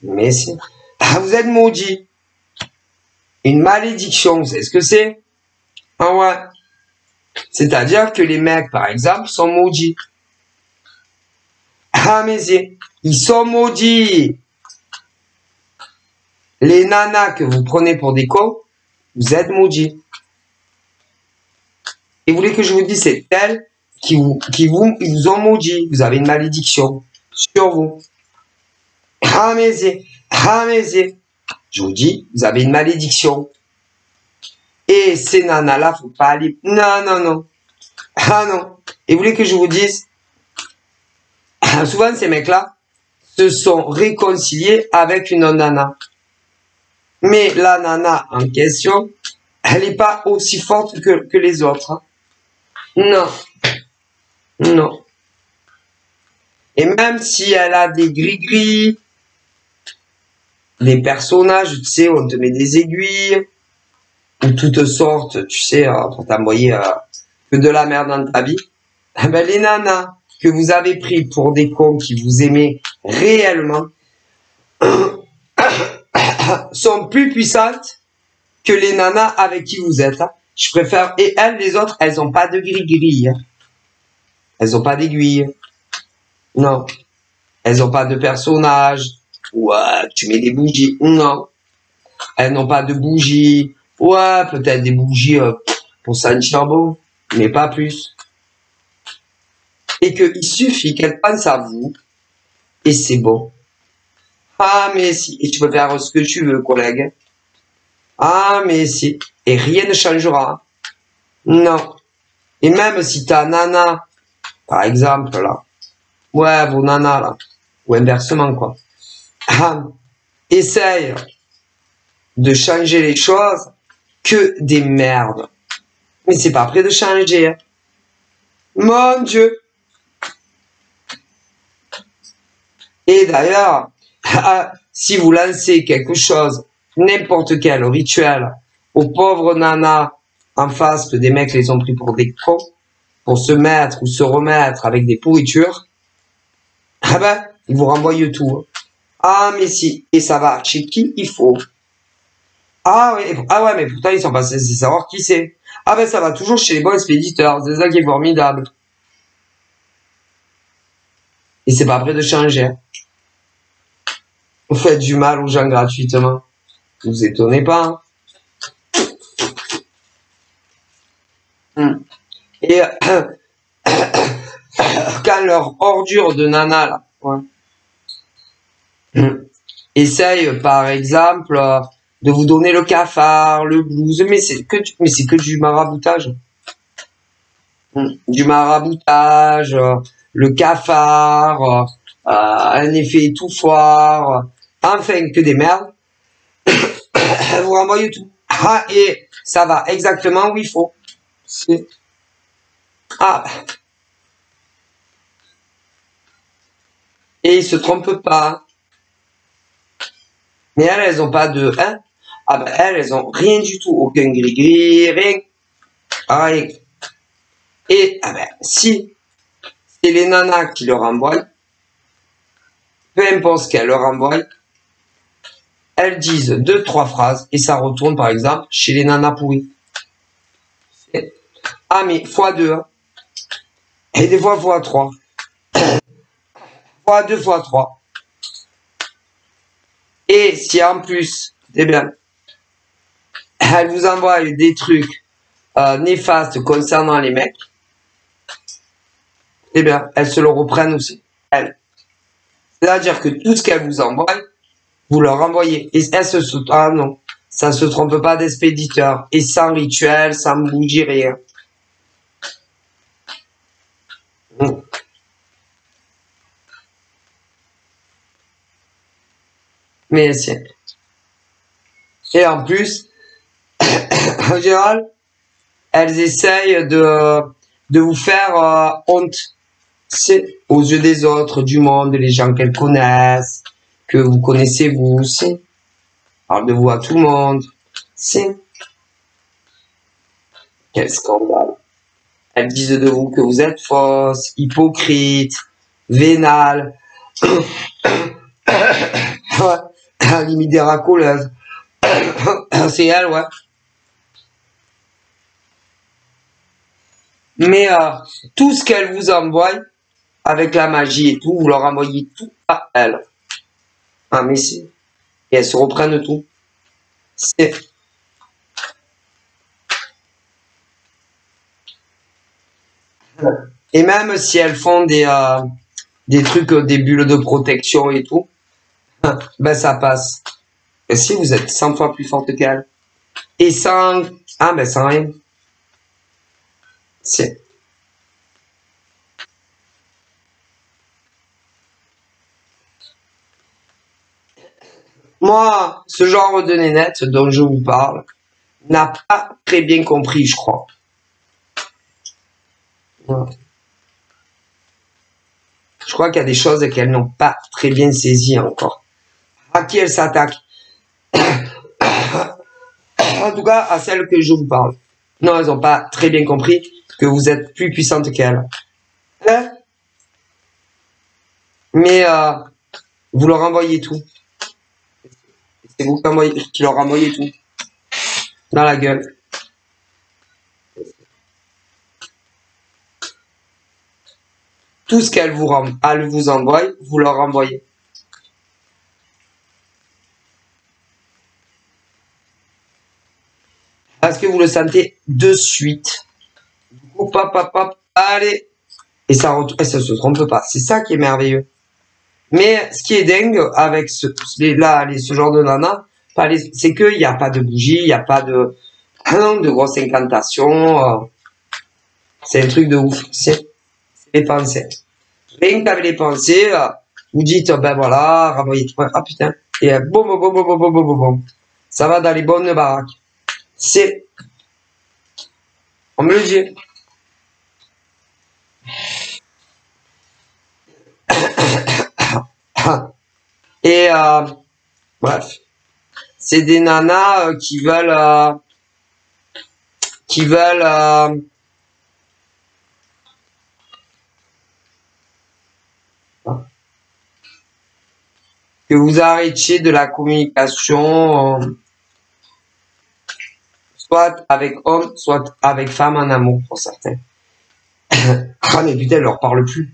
Mais c'est. Ah, vous êtes maudit. Une malédiction, c'est ce que c'est? Ah ouais. C'est-à-dire que les mecs, par exemple, sont maudits. Ah mais ils sont maudits. Les nanas que vous prenez pour des cons, vous êtes maudits. Et vous voulez que je vous dise, c'est elles qui vous ont maudit. Vous avez une malédiction sur vous. Ah mais je vous dis, vous avez une malédiction. Et ces nanas-là, faut pas aller. Non, non, non. Ah non. Et vous voulez que je vous dise, souvent ces mecs-là se sont réconciliés avec une nana. Mais la nana en question, elle n'est pas aussi forte que les autres. Hein. Non. Non. Et même si elle a des gris-gris, des personnages, tu sais, on te met des aiguilles, ou toutes sortes, tu sais, pour t'envoyer que de la merde dans ta vie, ben, les nanas que vous avez pris pour des cons qui vous aimaient réellement sont plus puissantes que les nanas avec qui vous êtes. Hein. Je préfère... Et elles, les autres, elles ont pas de gris-gris. Hein. Elles ont pas d'aiguille. Non. Elles ont pas de personnage. Ouais, tu mets des bougies. Non. Elles n'ont pas de bougies. Ouais, peut-être des bougies pour sentir bon, mais pas plus. Et qu'il suffit qu'elle pense à vous, et c'est bon. Ah, mais si. Et tu peux faire ce que tu veux, collègue. Ah, mais si. Et rien ne changera. Non. Et même si ta nana, par exemple, là. Ouais, vos nanas, là. Ou inversement, quoi. Ah, essaye de changer les choses, que des merdes. Mais c'est pas prêt de changer. Hein. Mon Dieu. Et d'ailleurs, si vous lancez quelque chose, n'importe quel rituel, aux pauvres nanas en face que des mecs les ont pris pour des cons, pour se mettre ou se remettre avec des pourritures, ah ben, ils vous renvoient tout. Hein. Ah, mais si, et ça va chez qui il faut. Ah ouais, mais pourtant ils sont pas censés savoir qui c'est. Ah ben ça va toujours chez les bons expéditeurs, c'est ça qui est formidable. Et c'est pas prêt de changer. Vous faites du mal aux gens gratuitement. Vous étonnez pas. Hein. Et quand leur ordure de nana là, ouais. Essaye par exemple de vous donner le cafard, le blues, mais c'est que du maraboutage. Du maraboutage, le cafard, un effet étouffoir, enfin que des merdes. Vous renvoyez tout. Ah, et ça va exactement où il faut. Ah. Et ils se trompent pas. Mais elles ont pas de, hein? Ah ben, elles ont rien du tout. Aucun gris-gris, rien. Rien. Et, ah ben, si c'est les nanas qui leur envoient, peu importe ce qu'elles leur envoient, elles disent 2-3 phrases et ça retourne par exemple chez les nanas pourries. Ah mais x2 hein. Et des fois x3. x2 x3. Et si en plus, eh bien, elles vous envoient des trucs néfastes concernant les mecs, eh bien, elles se le reprennent aussi. Elles. C'est-à-dire que tout ce qu'elles vous envoient, vous leur envoyez. Et elles ah non, ça ne se trompe pas d'expéditeur. Et sans rituel, sans bougie, rien. Mais c'est. Et en plus, en général, elles essayent de vous faire honte. C'est aux yeux des autres, du monde, les gens qu'elles connaissent, que vous connaissez vous aussi. Parle de vous à tout le monde. C'est. Quel scandale. Elles disent de vous que vous êtes fausse, hypocrite, vénale. Ouais, limite des racoleuses. C'est elle, ouais. Mais tout ce qu'elle vous envoie, avec la magie et tout, vous leur envoyez tout à elle. Ah, mais si. Et elles se reprennent tout. C'est. Et même si elles font des trucs, des bulles de protection et tout, ben ça passe. Et si vous êtes 100 fois plus forte qu'elle. Et sans. Ah, ben sans rien. C'est. Moi, ce genre de nénette dont je vous parle n'a pas très bien compris, je crois. Ouais. Je crois qu'il y a des choses qu'elles n'ont pas très bien saisies encore. À qui elles s'attaquent? En tout cas, à celles que je vous parle. Non, elles n'ont pas très bien compris que vous êtes plus puissante qu'elles. Hein? Mais vous leur envoyez tout. C'est vous qui leur envoyez tout. Dans la gueule. Tout ce qu'elles vous envoie, vous leur envoyez. Est-ce que vous le sentez de suite? Du coup, pop, pop, pop, allez. Et ça se trompe pas. C'est ça qui est merveilleux. Mais ce qui est dingue avec ce genre de nana, c'est qu'il n'y a pas de bougie, il n'y a pas de grosses incantations. C'est un truc de ouf. C'est les pensées. Rien qu'avec les pensées, vous dites, ben voilà, renvoyez tout. Ah putain. Et boum, boum, boum, boum, boum, boum, boum, boum. Ça va dans les bonnes baraques. On me le dit. Et bref, c'est des nanas qui veulent que vous arrêtiez de la communication, soit avec homme, soit avec femme en amour pour certains. Ah mais putain, elles leur parlent plus.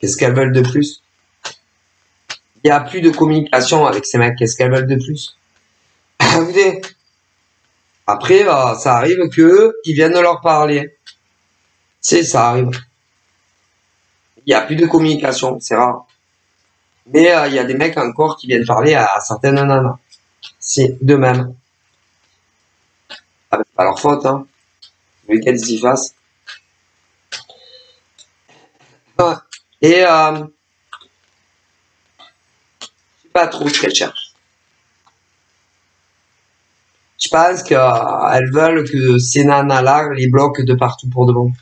Qu'est-ce qu'elles veulent de plus? Il n'y a plus de communication avec ces mecs. Qu'est-ce qu'elles veulent de plus? Écoutez, après, ça arrive que ils viennent leur parler. Ça arrive. Il n'y a plus de communication, c'est rare. Mais il y a des mecs encore qui viennent parler à certaines nanas. C'est de même. Ah, pas leur faute, hein. Mais qu'elles y fassent. Et je sais pas trop ce qu'elles cherchent. Je pense qu'elles veulent que ces nanas-là les bloquent de partout pour de bon.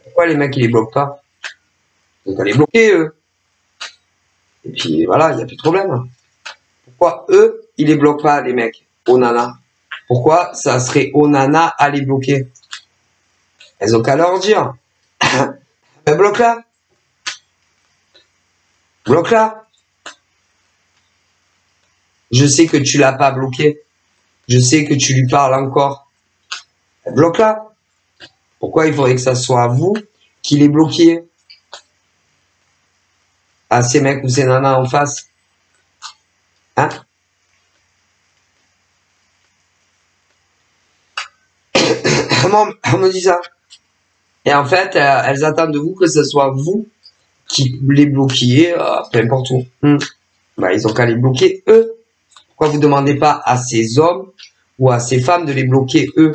Pourquoi les mecs ils les bloquent pas? Ils vont les bloquer eux. Et puis voilà, il n'y a plus de problème. Pourquoi eux, ils les bloquent pas, les mecs, aux nanas? Pourquoi ça serait aux nanas à les bloquer? Elles ont qu'à leur dire. Ben bloque-la. Bloque-la. Je sais que tu l'as pas bloqué. Je sais que tu lui parles encore. Ben bloque-la. Pourquoi il faudrait que ça soit vous qui les bloquiez à ces mecs ou ces nanas en face? Hein? On me dit ça. Et en fait, elles attendent de vous que ce soit vous qui les bloquiez, peu importe où. Bah, ils ont qu'à les bloquer eux. Pourquoi vous demandez pas à ces hommes ou à ces femmes de les bloquer eux?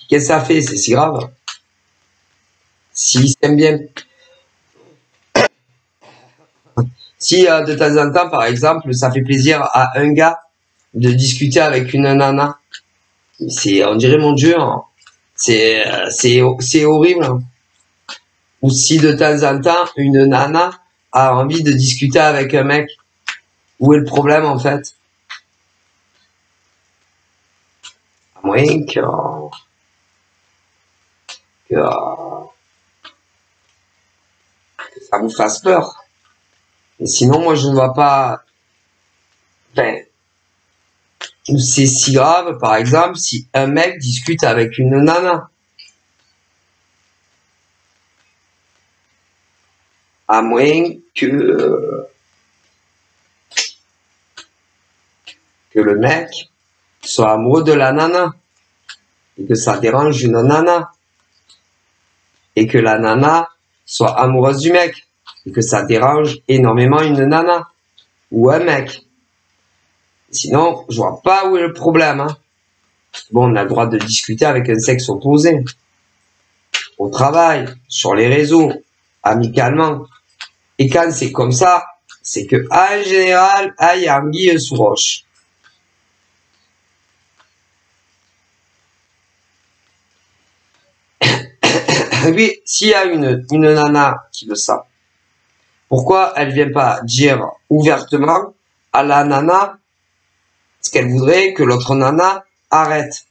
Qu'est-ce que ça fait? C'est si grave. S'ils s'aiment bien. Si de temps en temps, par exemple, ça fait plaisir à un gars de discuter avec une nana, on dirait mon Dieu, hein. C'est horrible. Hein. Ou si de temps en temps, une nana a envie de discuter avec un mec, où est le problème en fait? À moins que ça vous fasse peur. Et sinon, moi, je ne vois pas. Enfin, c'est si grave, par exemple, si un mec discute avec une nana. À moins que le mec soit amoureux de la nana. Et que ça dérange une nana. Et que la nana soit amoureuse du mec. Et que ça dérange énormément une nana. Ou un mec. Sinon, je vois pas où est le problème. Hein. Bon, on a le droit de discuter avec un sexe opposé. Au travail, sur les réseaux, amicalement. Et quand c'est comme ça, c'est que en général, il y a anguille sous roche. Oui, s'il y a une nana qui veut ça, pourquoi elle vient pas dire ouvertement à la nana ce qu'elle voudrait que l'autre nana arrête?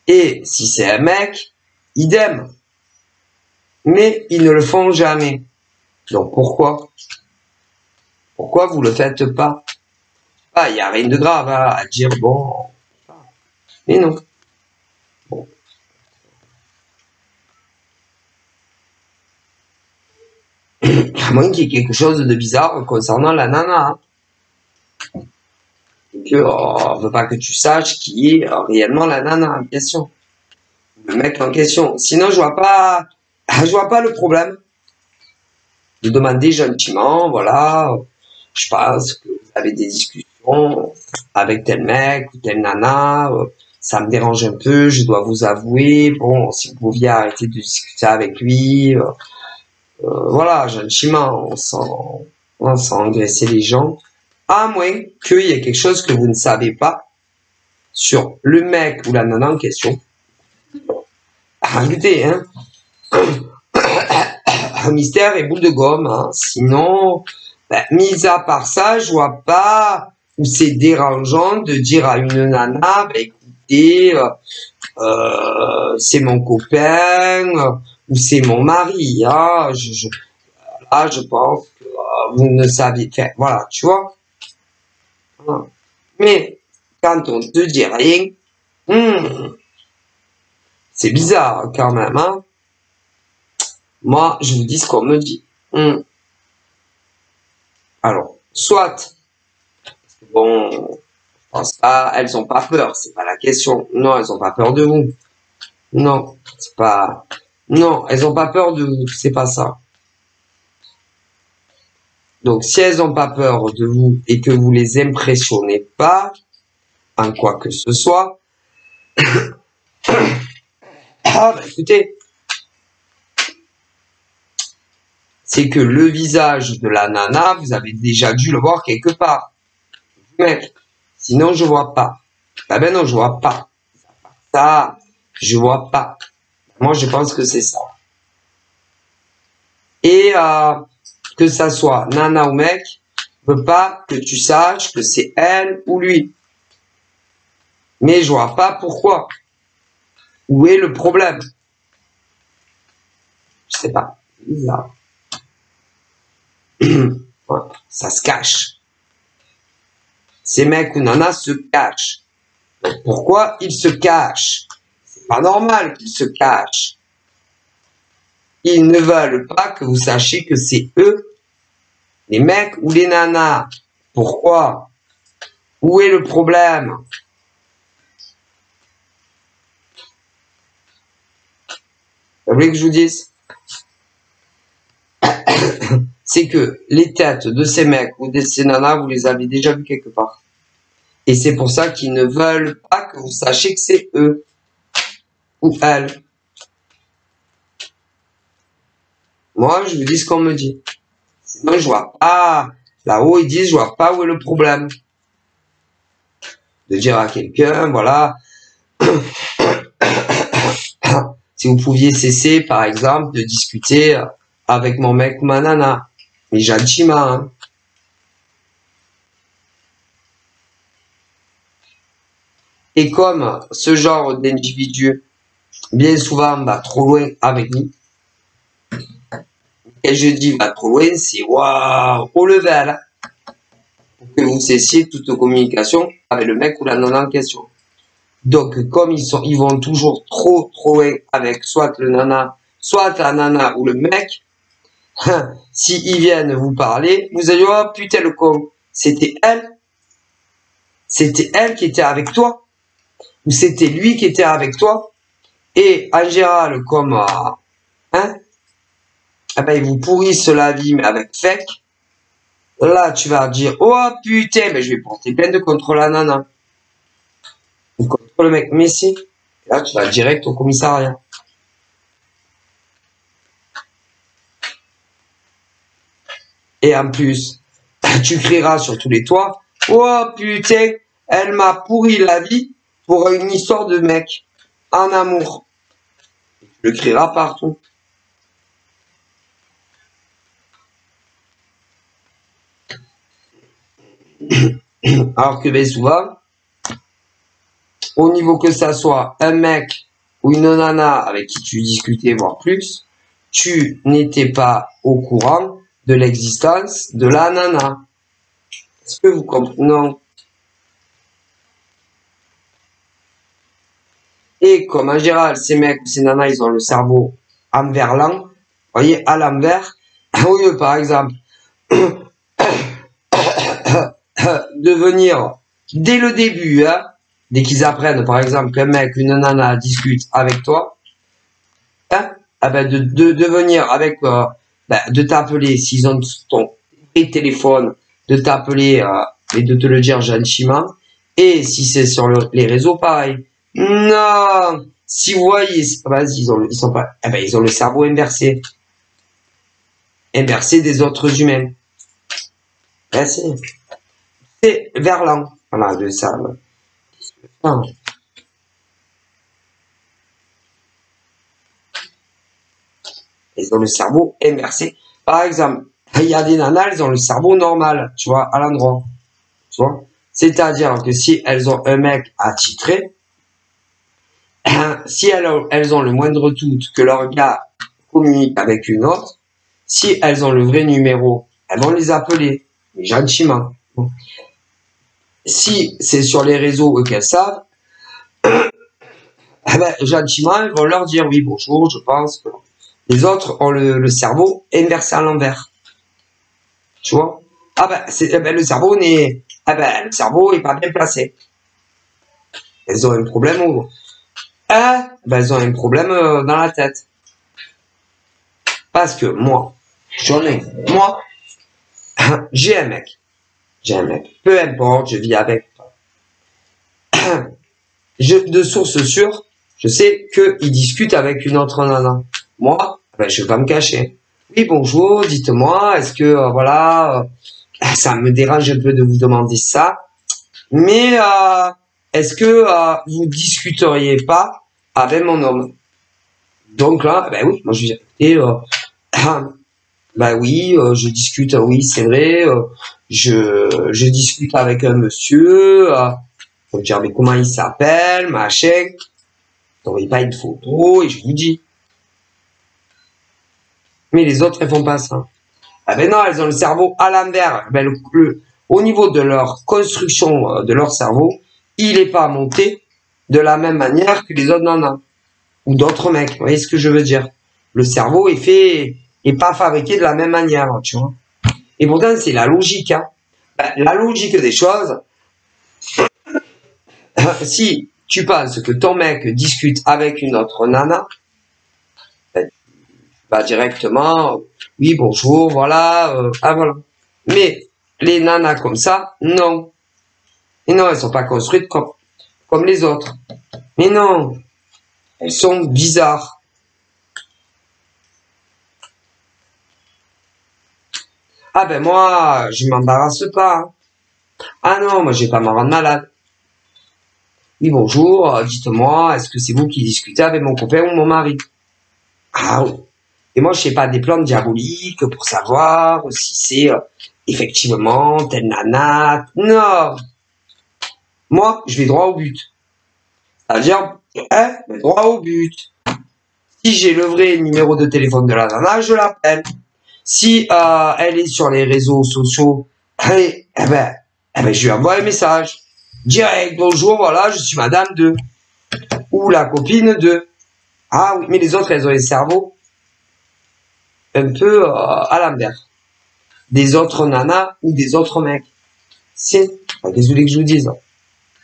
Et si c'est un mec, idem. mais ils ne le font jamais. Donc pourquoi? Pourquoi vous le faites pas? Ah, il n'y a rien de grave à dire, bon, mais non. Bon. À moins qu'il y ait quelque chose de bizarre concernant la nana. Hein. Que, on veut pas que tu saches qui est réellement la nana en question. Le mec en question. Sinon, je vois pas le problème. De demander gentiment, voilà, je pense que vous avez des discussions avec tel mec ou telle nana, ça me dérange un peu, je dois vous avouer, bon, si vous pouviez arrêter de discuter avec lui, voilà, gentiment, sans engraisser les gens, à moins qu'il y ait quelque chose que vous ne savez pas sur le mec ou la nana en question. Écoutez, hein, un mystère et boule de gomme, hein. Sinon, mis à part ça, je vois pas où c'est dérangeant de dire à une nana, écoutez, c'est mon copain ou c'est mon mari. Hein. Là, je pense que vous ne saviez. Enfin, voilà, tu vois. Mais quand on te dit rien, c'est bizarre quand même. Hein. Moi, je vous dis ce qu'on me dit. Alors, soit, bon, je pense pas, elles ont pas peur, c'est pas la question. Non, elles ont pas peur de vous. Non, c'est pas, non, elles ont pas peur de vous, c'est pas ça. Donc, si elles ont pas peur de vous et que vous les impressionnez pas, en quoi que ce soit, écoutez, c'est que le visage de la nana, vous avez déjà dû le voir quelque part. Mec, sinon je vois pas. Ah ben non, je vois pas. Ça, je vois pas. Moi, je pense que c'est ça. Et que ça soit nana ou mec, je veux pas que tu saches que c'est elle ou lui. Mais je vois pas pourquoi. Où est le problème? Je sais pas. Là. Ça se cache. Ces mecs ou nanas se cachent. Donc, pourquoi ils se cachent? C'est pas normal qu'ils se cachent. Ils ne veulent pas que vous sachiez que c'est eux, les mecs ou les nanas. Pourquoi? Où est le problème? Vous voulez que je vous dise? C'est que les têtes de ces mecs ou de ces nanas, vous les avez déjà vus quelque part. Et c'est pour ça qu'ils ne veulent pas que vous sachiez que c'est eux ou elles. Moi, je vous dis ce qu'on me dit. Sinon, je vois pas. Là-haut, ils disent, je vois pas où est le problème. De dire à quelqu'un, voilà, si vous pouviez cesser, par exemple, de discuter avec mon mec ou ma nana. Mais gentiment, hein. Et comme ce genre d'individu, bien souvent, va trop loin avec nous, et je dis va trop loin, c'est waouh, au level, hein, pour que vous cessiez toute communication avec le mec ou la nana en question. Donc, comme ils vont toujours trop loin avec soit le nana, soit la nana ou le mec, s'ils viennent vous parler, vous allez oh putain le con, c'était elle qui était avec toi, ou c'était lui qui était avec toi, et en général, comme hein, eh ben, ils vous pourrissent la vie, mais avec fake, là tu vas dire oh putain, mais je vais porter plainte contre la nana, ou contre le mec, mais si, là tu vas direct au commissariat. Et en plus, tu crieras sur tous les toits, oh putain, elle m'a pourri la vie pour une histoire de mec, en amour. Tu le crieras partout. Alors que bien souvent, au niveau que ça soit un mec ou une nana avec qui tu discutais, voire plus, tu n'étais pas au courant de l'existence de la nana. Est-ce que vous comprenez? Non. Et comme en général, ces mecs ou ces nanas, ils ont le cerveau enverlant, vous voyez, à l'envers, au lieu, par exemple, de venir dès le début, hein, dès qu'ils apprennent, par exemple, qu'un mec, une nana discute avec toi, hein, de venir avec, de t'appeler, s'ils ont ton téléphone, de t'appeler et de te le dire gentiment, et si c'est sur les réseaux, pareil. Non, si vous voyez, vas-y, ils ont le cerveau inversé des autres humains. Ben, c'est Verlan, voilà, de ça. Ah. Ils ont le cerveau inversé. Par exemple, il y a des nanas, elles ont le cerveau normal, tu vois, à l'endroit. Tu vois? C'est-à-dire que si elles ont un mec attitré, si elles ont le moindre doute que leur gars communique avec une autre, si elles ont le vrai numéro, elles vont les appeler, gentiment. Si c'est sur les réseaux qu'elles savent, gentiment, elles vont leur dire oui, bonjour, je pense que les autres ont le cerveau inversé à l'envers. Tu vois? Le cerveau le cerveau est pas bien placé. Elles ont un problème elles ont un problème dans la tête. Parce que moi, j'ai un mec. Peu importe, je vis avec. De source sûre, je sais qu'il discute avec une autre nana. Moi, je vais pas me cacher. Oui, bonjour, dites-moi, est-ce que, ça me dérange un peu de vous demander ça, mais est-ce que vous discuteriez pas avec mon homme? Donc là, oui, moi je dis, oui, je discute, oui, c'est vrai, je discute avec un monsieur, faut me dire, mais comment il s'appelle, machin, t'envoyez pas une photo, et je vous dis. Mais les autres, elles font pas ça. Non, elles ont le cerveau à l'envers. Au niveau de leur construction de leur cerveau, il n'est pas monté de la même manière que les autres nanas ou d'autres mecs. Vous voyez ce que je veux dire? Le cerveau est pas fabriqué de la même manière, tu vois. Et pourtant, c'est la logique. Hein. La logique des choses, si tu penses que ton mec discute avec une autre nana, directement, oui, bonjour, voilà, voilà. Mais les nanas comme ça, non. Et non, elles sont pas construites comme les autres. Mais non, elles sont bizarres. Moi, je m'embarrasse pas. Ah non, moi, je vais pas m'en rendre malade. Oui, bonjour, dites-moi, est-ce que c'est vous qui discutez avec mon copain ou mon mari? Ah oui. Et moi, je sais pas des plans diaboliques pour savoir si c'est effectivement telle nana. Non. Moi, je vais droit au but. C'est-à-dire, droit au but. Si j'ai le vrai numéro de téléphone de la nana, je l'appelle. Si elle est sur les réseaux sociaux, je lui envoie un message. Direct, bonjour, voilà, je suis madame de. Ou la copine de. Ah oui, mais les autres, elles ont les cerveaux un peu à l'envers. Des autres nanas ou des autres mecs. C'est, désolé que je vous dise.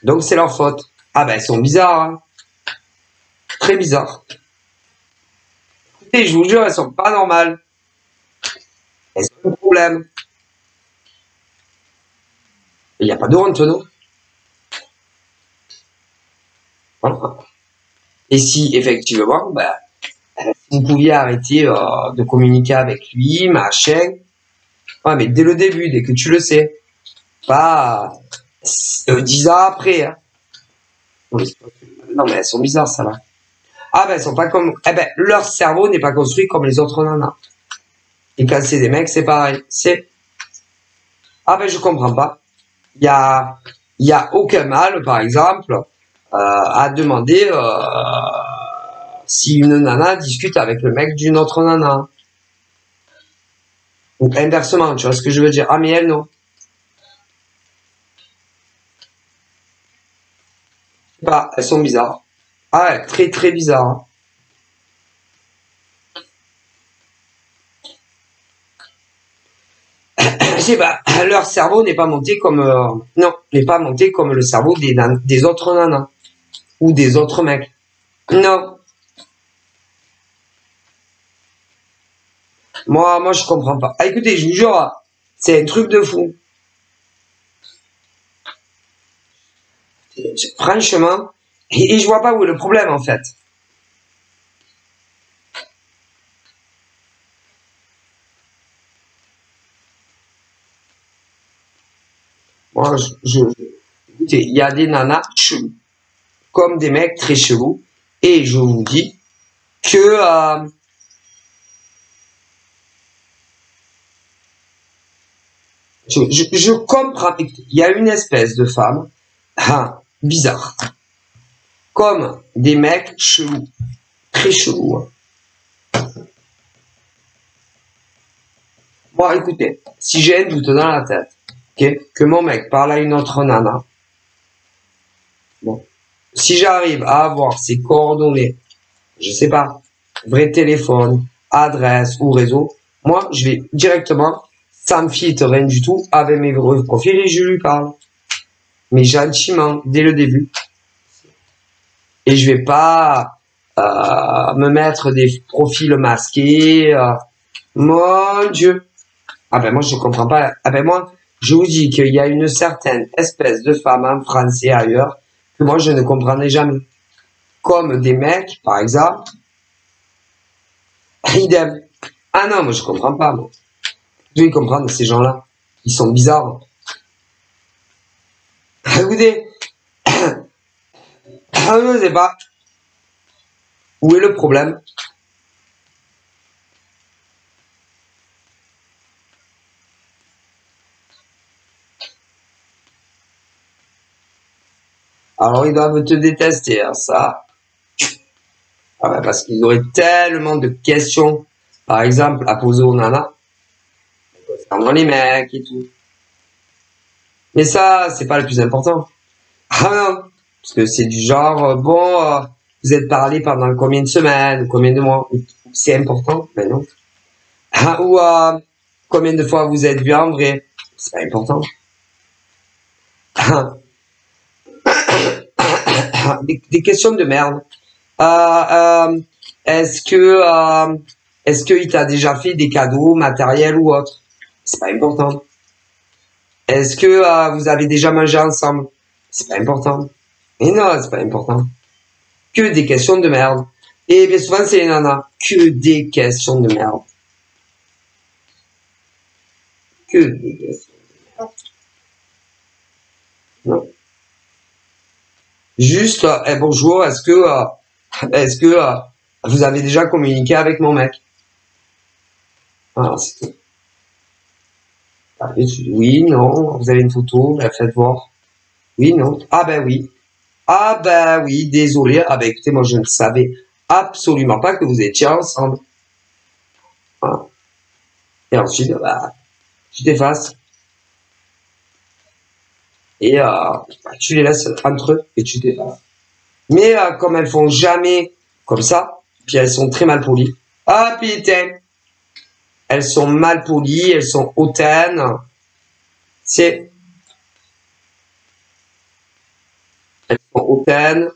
Donc c'est leur faute. Elles sont bizarres. Hein. Très bizarres. Écoutez, je vous jure, elles sont pas normales. Elles ont un problème. Il n'y a pas de honte, non? Voilà. Et si, effectivement, vous pouviez arrêter de communiquer avec lui, machin. Ouais, mais dès le début, dès que tu le sais. Pas 10 ans après. Hein. Non, mais elles sont bizarres, ça, là. Elles sont pas comme... leur cerveau n'est pas construit comme les autres nanas. Et quand c'est des mecs, c'est pareil. Je comprends pas. Il y a aucun mal, par exemple, à demander si une nana discute avec le mec d'une autre nana. Ou inversement, tu vois ce que je veux dire? Ah, mais elle, non. Bah, elles sont bizarres. Ah, ouais, très très bizarres. Je sais pas, leur cerveau n'est pas monté comme... non, n'est pas monté comme le cerveau des autres nanas. Ou des autres mecs. Non. Moi, je comprends pas. Ah, écoutez, je vous jure, c'est un truc de fou. Franchement, et je vois pas où est le problème, en fait. Moi, écoutez, il y a des nanas chelous, comme des mecs très chelous, et je vous dis que je comprends. Il y a une espèce de femme bizarre, comme des mecs chelous, très chelous. Hein. Bon, écoutez, si j'ai un doute dans la tête, okay, que mon mec parle à une autre nana, bon, si j'arrive à avoir ses coordonnées, je sais pas, vrai téléphone, adresse ou réseau, moi, je vais directement, ça me fit rien du tout, avec mes vrais profils et je lui parle. Mais gentiment, dès le début. Et je vais pas me mettre des profils masqués. Mon Dieu. Ah ben moi, je comprends pas. Ah ben moi, je vous dis qu'il y a une certaine espèce de femme en France et ailleurs que moi, je ne comprendrai jamais. Comme des mecs, par exemple. Idem. Ah non, moi, je comprends pas, moi. Je vais comprendre ces gens-là. Ils sont bizarres. Écoutez, je ne sais pas. Où est le problème? Alors, ils doivent te détester, hein, ça. Ah ben, parce qu'ils auraient tellement de questions, par exemple, à poser aux nanas, concernant les mecs et tout. Mais ça, c'est pas le plus important. Ah non, parce que c'est du genre, bon, vous êtes parlé pendant combien de semaines, combien de mois? C'est important? Ben non. Ah, ou combien de fois vous êtes vu en vrai? C'est pas important. Des questions de merde. Euh, est-ce que est-ce qu'il t'a déjà fait des cadeaux matériels ou autres? C'est pas important. Est-ce que vous avez déjà mangé ensemble? C'est pas important. Et non, c'est pas important. Que des questions de merde. Et bien souvent, c'est les nanas. Que des questions de merde. Que des questions de merde. Non. Juste, bonjour, est-ce que vous avez déjà communiqué avec mon mec? Voilà, c'est tout. Oui, non, vous avez une photo, ben faites voir. Oui, non. Ah ben oui. Ah ben oui, désolé. Ah ben écoutez, moi je ne savais absolument pas que vous étiez ensemble. Voilà. Et ensuite, bah, tu t'effaces. Et tu les laisses entre eux et tu t'effaces. Mais comme elles font jamais comme ça, puis elles sont très mal polies. Ah putain, elles sont mal polies, elles sont hautaines. C'est, elles sont hautaines,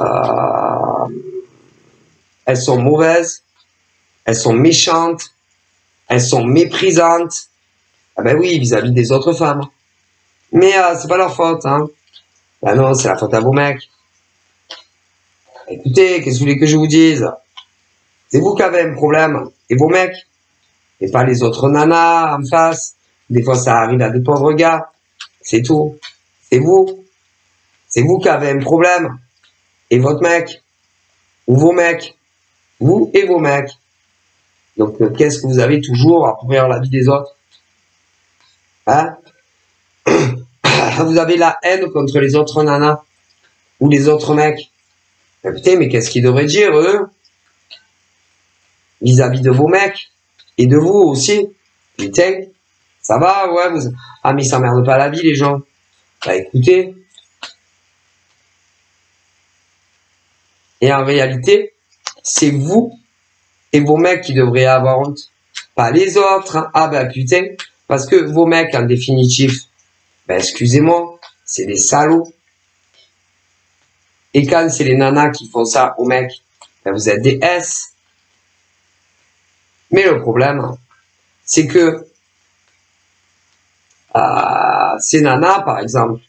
euh, elles sont mauvaises, elles sont méchantes, elles sont méprisantes. Ah ben oui, vis-à-vis des autres femmes. Mais c'est pas leur faute, hein. Ben non, c'est la faute à vos mecs. Écoutez, qu'est-ce que vous voulez que je vous dise? C'est vous qui avez un problème, et vos mecs, et pas les autres nanas en face. Des fois, ça arrive à des pauvres gars. C'est tout. C'est vous. C'est vous qui avez un problème. Et votre mec. Ou vos mecs. Vous et vos mecs. Donc, qu'est-ce que vous avez toujours à pourrir la vie des autres? Hein? Vous avez la haine contre les autres nanas. Ou les autres mecs. Putain, mais qu'est-ce qu'ils devraient dire, eux, vis-à-vis de vos mecs, et de vous aussi. Putain, ça va, ouais, vous... Ah, mais ils s'emmerdent pas la vie, les gens. Bah, écoutez. Et en réalité, c'est vous et vos mecs qui devraient avoir honte. Pas les autres, hein. Ah, bah, putain. Parce que vos mecs, en définitif, ben, excusez-moi, c'est des salauds. Et quand c'est les nanas qui font ça aux mecs, ben, vous êtes des S. Mais le problème, c'est que ces nanas, par exemple,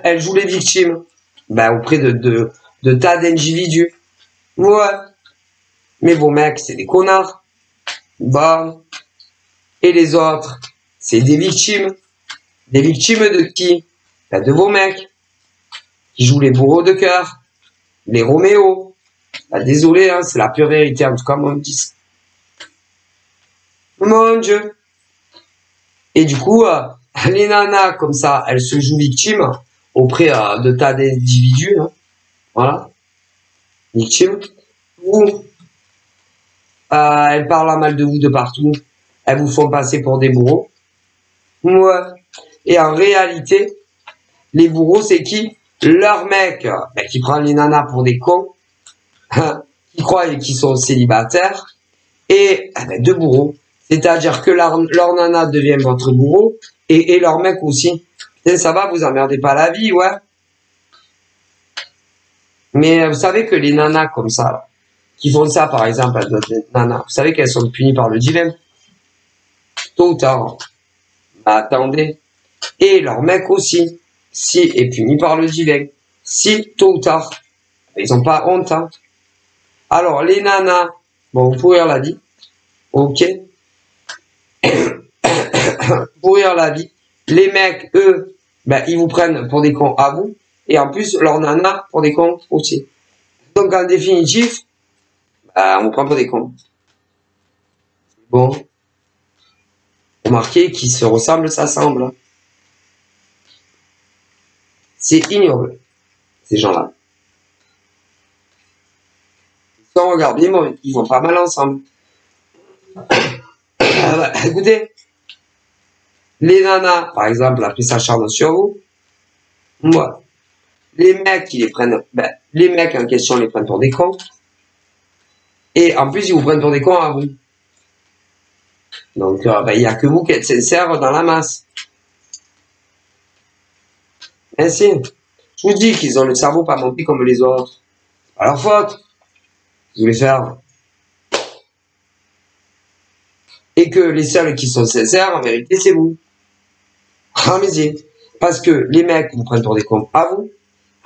elles jouent les victimes auprès de tas d'individus. Ouais. Mais vos mecs, c'est des connards. Bon. Et les autres, c'est des victimes. Des victimes de qui? De vos mecs. Qui jouent les bourreaux de cœur. Les Roméo. Désolé, hein, c'est la pure vérité, en tout cas, moi, me dit. Mon Dieu. Et du coup, les nanas, comme ça, elles se jouent victimes auprès de tas d'individus. Hein. Voilà. Victimes. Ou elles parlent mal de vous de partout. Elles vous font passer pour des bourreaux. Ouais. Et en réalité, les bourreaux, c'est qui? Leurs mecs, qui prennent les nanas pour des cons, qui croient qu'ils sont célibataires, et deux bourreaux. C'est-à-dire que leur nana devient votre bourreau, et leur mec aussi. Et ça va, vous emmerdez pas la vie, ouais. Mais vous savez que les nanas comme ça, là, qui font ça, par exemple, à d'autres nanas, vous savez qu'elles sont punies par le divin. Tôt ou tard. Bah, attendez. Et leur mec aussi, si est puni par le divin. Si, tôt ou tard. Ils ont pas honte, hein. Alors, les nanas, bon, vous pourrir la vie. Ok. Pourrir la vie. Les mecs, eux, ils vous prennent pour des cons à vous. Et en plus, leurs nanas pour des cons aussi. Donc, en définitif, on vous prend pour des cons. Bon. Remarquez qu'ils se ressemblent, s'assemblent. C'est ignoble, ces gens-là. Sans regarder, ils vont pas mal ensemble. Écoutez, les nanas, par exemple, après s'acharnent sur vous. Moi, les mecs qui les prennent, les mecs en question les prennent pour des cons. Et en plus, ils vous prennent pour des cons à vous. Donc, il n'y a que vous qui êtes sincères dans la masse. Ainsi, je vous dis qu'ils ont le cerveau pas monté comme les autres. C'est pas leur faute. Vous voulez faire. Et que les seuls qui sont sincères, en vérité, c'est vous. Allez-y. Parce que les mecs vous prennent pour des cons à vous.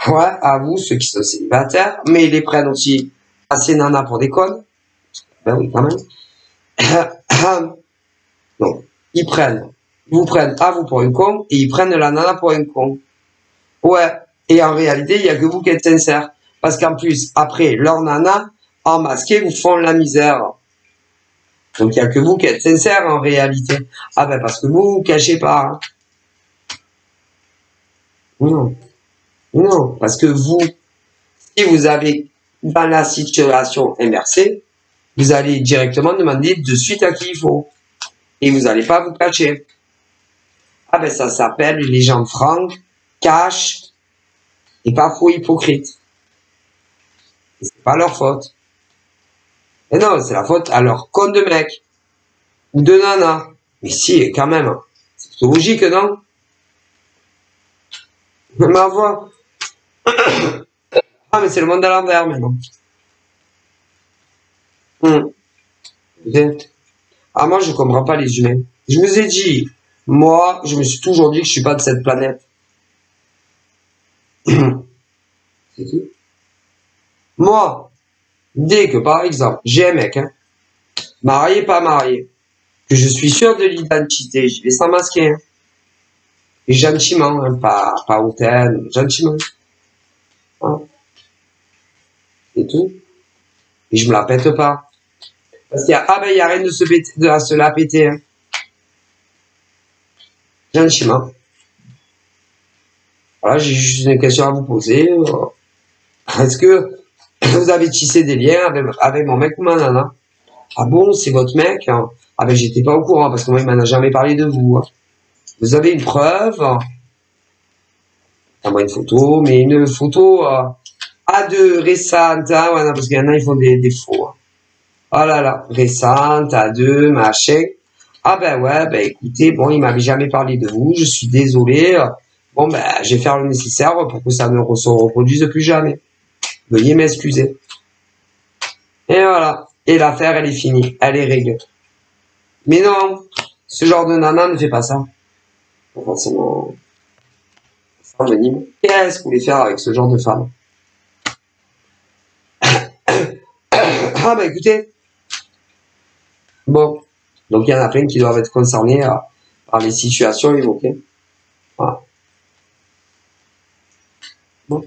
Ouais, à vous, ceux qui sont célibataires. Mais ils les prennent aussi à ces nanas pour des connes. Ben oui, quand même. Donc, ils vous prennent à vous pour une con, et ils prennent la nana pour un con. Ouais. Et en réalité, il n'y a que vous qui êtes sincères. Parce qu'en plus, après, leurs nanas, en masqué, vous font la misère. Donc, il n'y a que vous qui êtes sincères, en réalité. Ah ben, parce que vous cachez pas. Hein. Non. Non. Parce que vous, si vous avez dans la situation inversée, vous allez directement demander de suite à qui il faut. Et vous n'allez pas vous cacher. Ah ben, ça s'appelle les gens francs, cash, et pas faux hypocrite. Et c'est pas leur faute. Et non, c'est la faute à leur con de mec. Ou de nana. Mais si, quand même. C'est logique, non? Ma voix. Ah, mais c'est le monde à l'envers, maintenant. Ah, moi, je comprends pas les humains. Je vous ai dit, moi, je me suis toujours dit que je suis pas de cette planète. C'est tout. Moi, dès que, par exemple, j'ai un mec, hein, marié, pas marié, que je suis sûr de l'identité, je vais sans masquer, hein. Et gentiment, hein, pas hautaine, gentiment. Hein. C'est tout. Et je me la pète pas. Parce qu'il y a, y a rien de se la péter, hein. Gentiment. Voilà, j'ai juste une question à vous poser. Est-ce que vous avez tissé des liens avec mon mec ou ma nana. Ah bon, c'est votre mec, hein? Ah ben j'étais pas au courant parce que moi il m'en a jamais parlé de vous, hein. Vous avez une preuve? Ah, moi une photo, mais une photo A2 récente, hein, ouais, non, parce qu'il y en a ils font des faux, hein. Oh là là, récente, A2, machin. Ah ben ouais, ben écoutez, bon, il m'avait jamais parlé de vous, je suis désolé. Bon ben, je vais faire le nécessaire pour que ça ne se reproduise plus jamais. Veuillez m'excuser. Et voilà. Et l'affaire, elle est finie. Elle est réglée. Mais non, ce genre de nana ne fait pas ça. Forcément, ça me. Qu'est-ce que vous voulez faire avec ce genre de femme? Ah bah écoutez. Bon. Donc il y en a plein qui doivent être concernés par les situations évoquées. Voilà. Bon.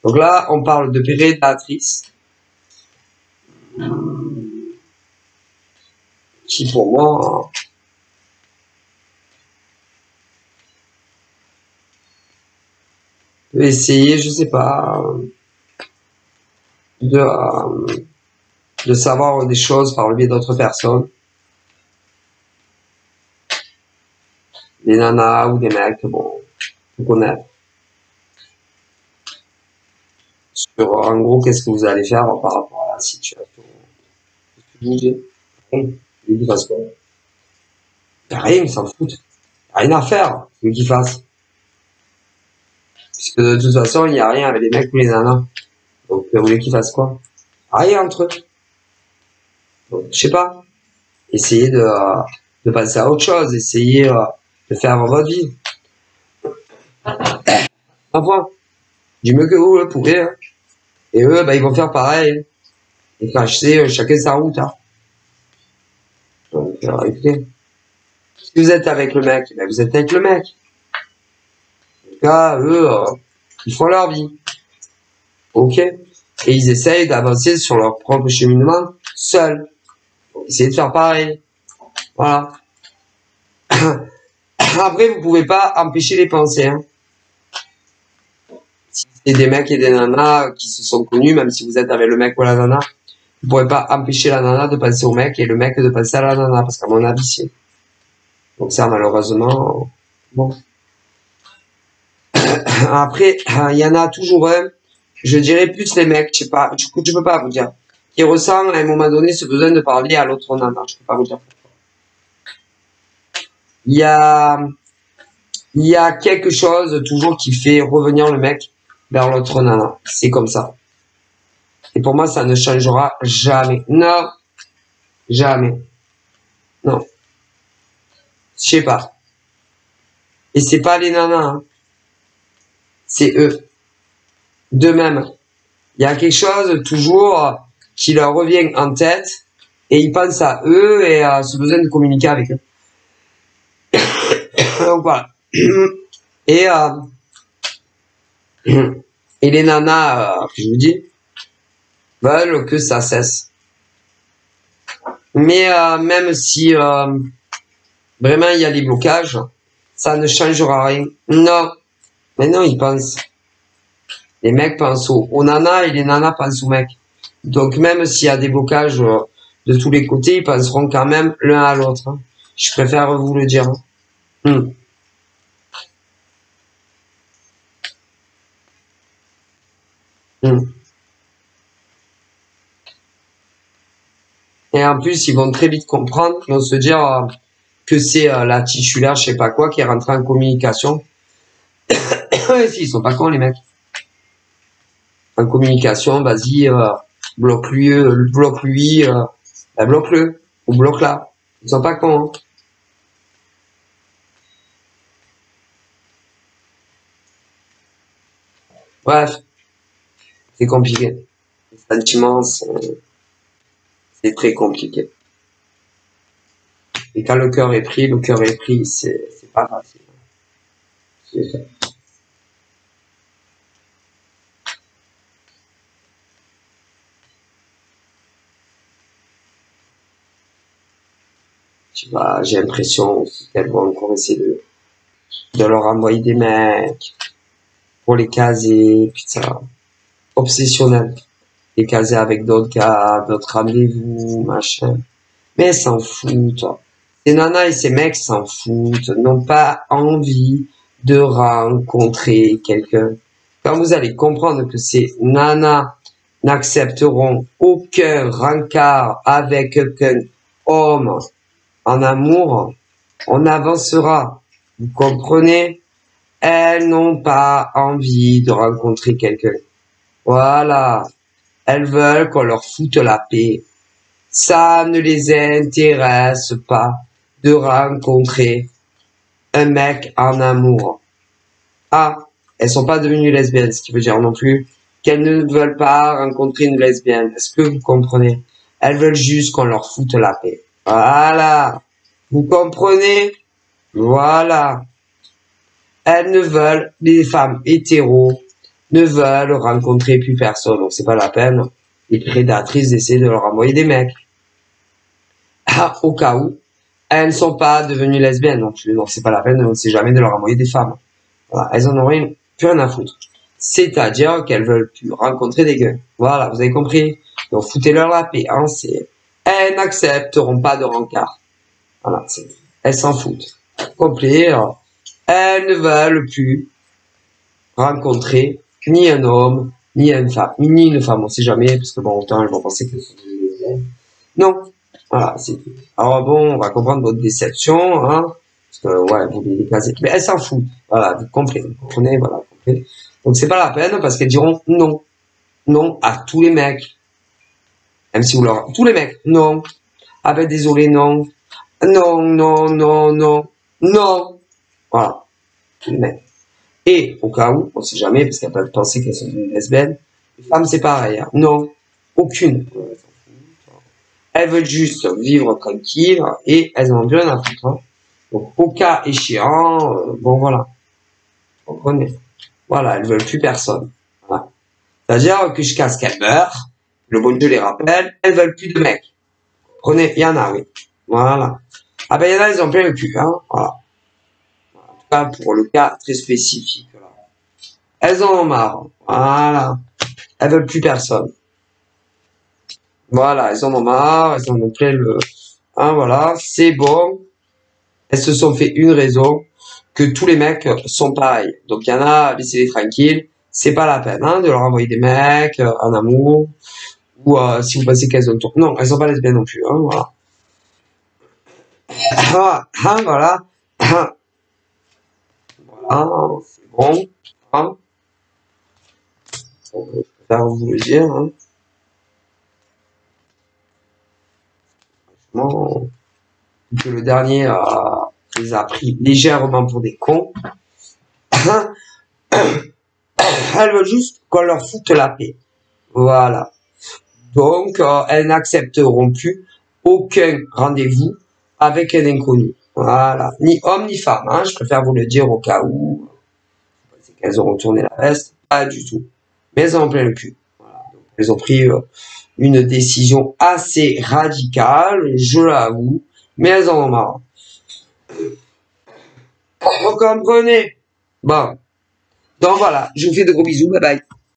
Donc là, on parle de prédatrice. Qui pour moi peut essayer, je sais pas, de savoir des choses par le biais d'autres personnes. Des nanas ou des mecs, bon, on connaît. Sur, en gros, qu'est-ce que vous allez faire par rapport à la situation? Bouger. Rien. Il fasse quoi? Rien, ils s'en foutent. Rien à faire, ce qu'ils fassent. Puisque de toute façon, il n'y a rien avec les mecs ou les nanas. Donc, vous voulez qu'ils fassent quoi? Rien entre eux. Donc, je sais pas. Essayez de passer à autre chose. Essayez de faire votre vie. Enfin, du mieux que vous le pouvez, hein. Et eux, bah, ils vont faire pareil. Et cacher chacun sa route, hein. Donc, écoutez. Si vous êtes avec le mec, ben vous êtes avec le mec. En tout cas, eux, ils font leur vie. Ok? Et ils essayent d'avancer sur leur propre cheminement seuls. Essayez de faire pareil. Voilà. Après, vous pouvez pas empêcher les pensées, hein. Si c'est des mecs et des nanas qui se sont connus, même si vous êtes avec le mec ou la nana, vous pouvez pas empêcher la nana de penser au mec et le mec de penser à la nana, parce qu'à mon avis, c'est. Donc ça, malheureusement, bon. Après, il y en a toujours un, je dirais plus les mecs, je sais pas, je peux pas vous dire, qui ressent à un moment donné ce besoin de parler à l'autre nana, je peux pas vous dire. Il y a, il y a quelque chose toujours qui fait revenir le mec vers l'autre nana. C'est comme ça. Et pour moi, ça ne changera jamais. Non, jamais. Non. Je sais pas. Et c'est pas les nanas, hein. C'est eux. D'eux-mêmes. Il y a quelque chose toujours qui leur revient en tête et ils pensent à eux et à ce besoin de communiquer avec eux. Donc voilà. Et, et les nanas, que je vous dis, veulent que ça cesse. Mais même si vraiment il y a des blocages, ça ne changera rien. Non. Mais non, ils pensent. Les mecs pensent aux nanas et les nanas pensent aux mecs. Donc même s'il y a des blocages de tous les côtés, ils penseront quand même l'un à l'autre, hein. Je préfère vous le dire. Hmm. Hmm. Et en plus, ils vont très vite comprendre, ils vont se dire que c'est la titulaire, je sais pas quoi, qui est rentrée en communication. Ils sont pas cons, les mecs. En communication, vas-y, bloque-lui, bloque-le, ou bloque-la. Ils sont pas cons, hein. Bref, c'est compliqué. Les sentiments, c'est très compliqué. Et quand le cœur est pris, c'est pas facile. Tu vois, j'ai l'impression aussi qu'elles vont encore essayer de leur envoyer des mecs pour les caser, putain. Obsessionnel. décasé avec d'autres cas, d'autres rendez-vous, machin. Mais elles s'en foutent. Ces nanas et ces mecs s'en foutent, n'ont pas envie de rencontrer quelqu'un. Quand vous allez comprendre que ces nanas n'accepteront aucun rencard avec aucun homme en amour, on avancera. Vous comprenez? Elles n'ont pas envie de rencontrer quelqu'un. Voilà. Elles veulent qu'on leur foute la paix. Ça ne les intéresse pas de rencontrer un mec en amour. Ah, elles sont pas devenues lesbiennes, ce qui veut dire non plus qu'elles ne veulent pas rencontrer une lesbienne. Est-ce que vous comprenez? Elles veulent juste qu'on leur foute la paix. Voilà. Vous comprenez? Voilà. Elles ne veulent, les femmes hétéros, ne veulent rencontrer plus personne. Donc c'est pas la peine. Les prédatrices essaient de leur envoyer des mecs. Ah, au cas où, elles ne sont pas devenues lesbiennes non plus. Donc c'est pas la peine, on ne sait jamais de leur envoyer des femmes. Voilà, elles en ont plus rien à foutre. C'est-à-dire qu'elles veulent plus rencontrer des gars. Voilà, vous avez compris? Donc foutez-leur la paix. Hein, elles n'accepteront pas de rencard. Voilà, elles s'en foutent. Complet. Elles ne veulent plus rencontrer ni un homme, ni une femme. Ni une femme, on sait jamais, parce que bon, autant elles vont penser que c'est lesbiennes. Non. Voilà, c'est tout. Alors bon, on va comprendre votre déception, hein. Parce que, ouais, vous les décasez. Mais elles s'en foutent. Voilà, vous comprenez, voilà, vous comprenez. Donc c'est pas la peine, parce qu'elles diront non. Non à tous les mecs. Même si vous leur, tous les mecs, non. Ah ben, désolé, non. Non, non, non, non. Non. Voilà. Tous les mecs. Et, au cas où, on sait jamais, parce qu'elles peuvent penser qu'elles sont des lesbiennes. Les femmes, c'est pareil, hein. Non. Aucune. Elles veulent juste vivre tranquille et elles en ont rien à foutre. Hein. Donc, au cas échéant, bon voilà. Vous comprenez? Voilà, elles veulent plus personne. Voilà. C'est-à-dire que jusqu'à ce qu'elles meurent, le bon Dieu les rappelle, elles veulent plus de mecs. Vous comprenez? Il y en a, oui. Voilà. Ah ben, il y en a, ils ont plein le cul. Hein. Voilà. En tout cas, pour le cas très spécifique. Là. Elles en ont marre. Voilà. Elles veulent plus personne. Voilà, elles en ont marre, elles en ont plein le... Hein, voilà, c'est bon. Elles se sont fait une raison que tous les mecs sont pareils. Donc il y en a, laissez-les tranquilles. C'est pas la peine hein, de leur envoyer des mecs en amour. Ou si vous pensez qu'elles ont... Non, elles sont pas lesbiennes non plus. Hein, voilà. Ah, voilà. Voilà, c'est bon. Hein. On peut faire vous le dire. Hein. Franchement, que le dernier les a pris légèrement pour des cons. Elles veulent juste qu'on leur foute la paix. Voilà. Donc, elles n'accepteront plus aucun rendez-vous avec un inconnu. Voilà. Ni homme ni femme. Hein. Je préfère vous le dire au cas où. C'est qu'elles auront tourné la veste. Pas du tout. Mais elles ont plein le cul. Voilà. Donc, elles ont pris une décision assez radicale, je l'avoue. Mais elles en ont marre. Vous comprenez? Bon. Donc voilà, je vous fais de gros bisous, bye bye.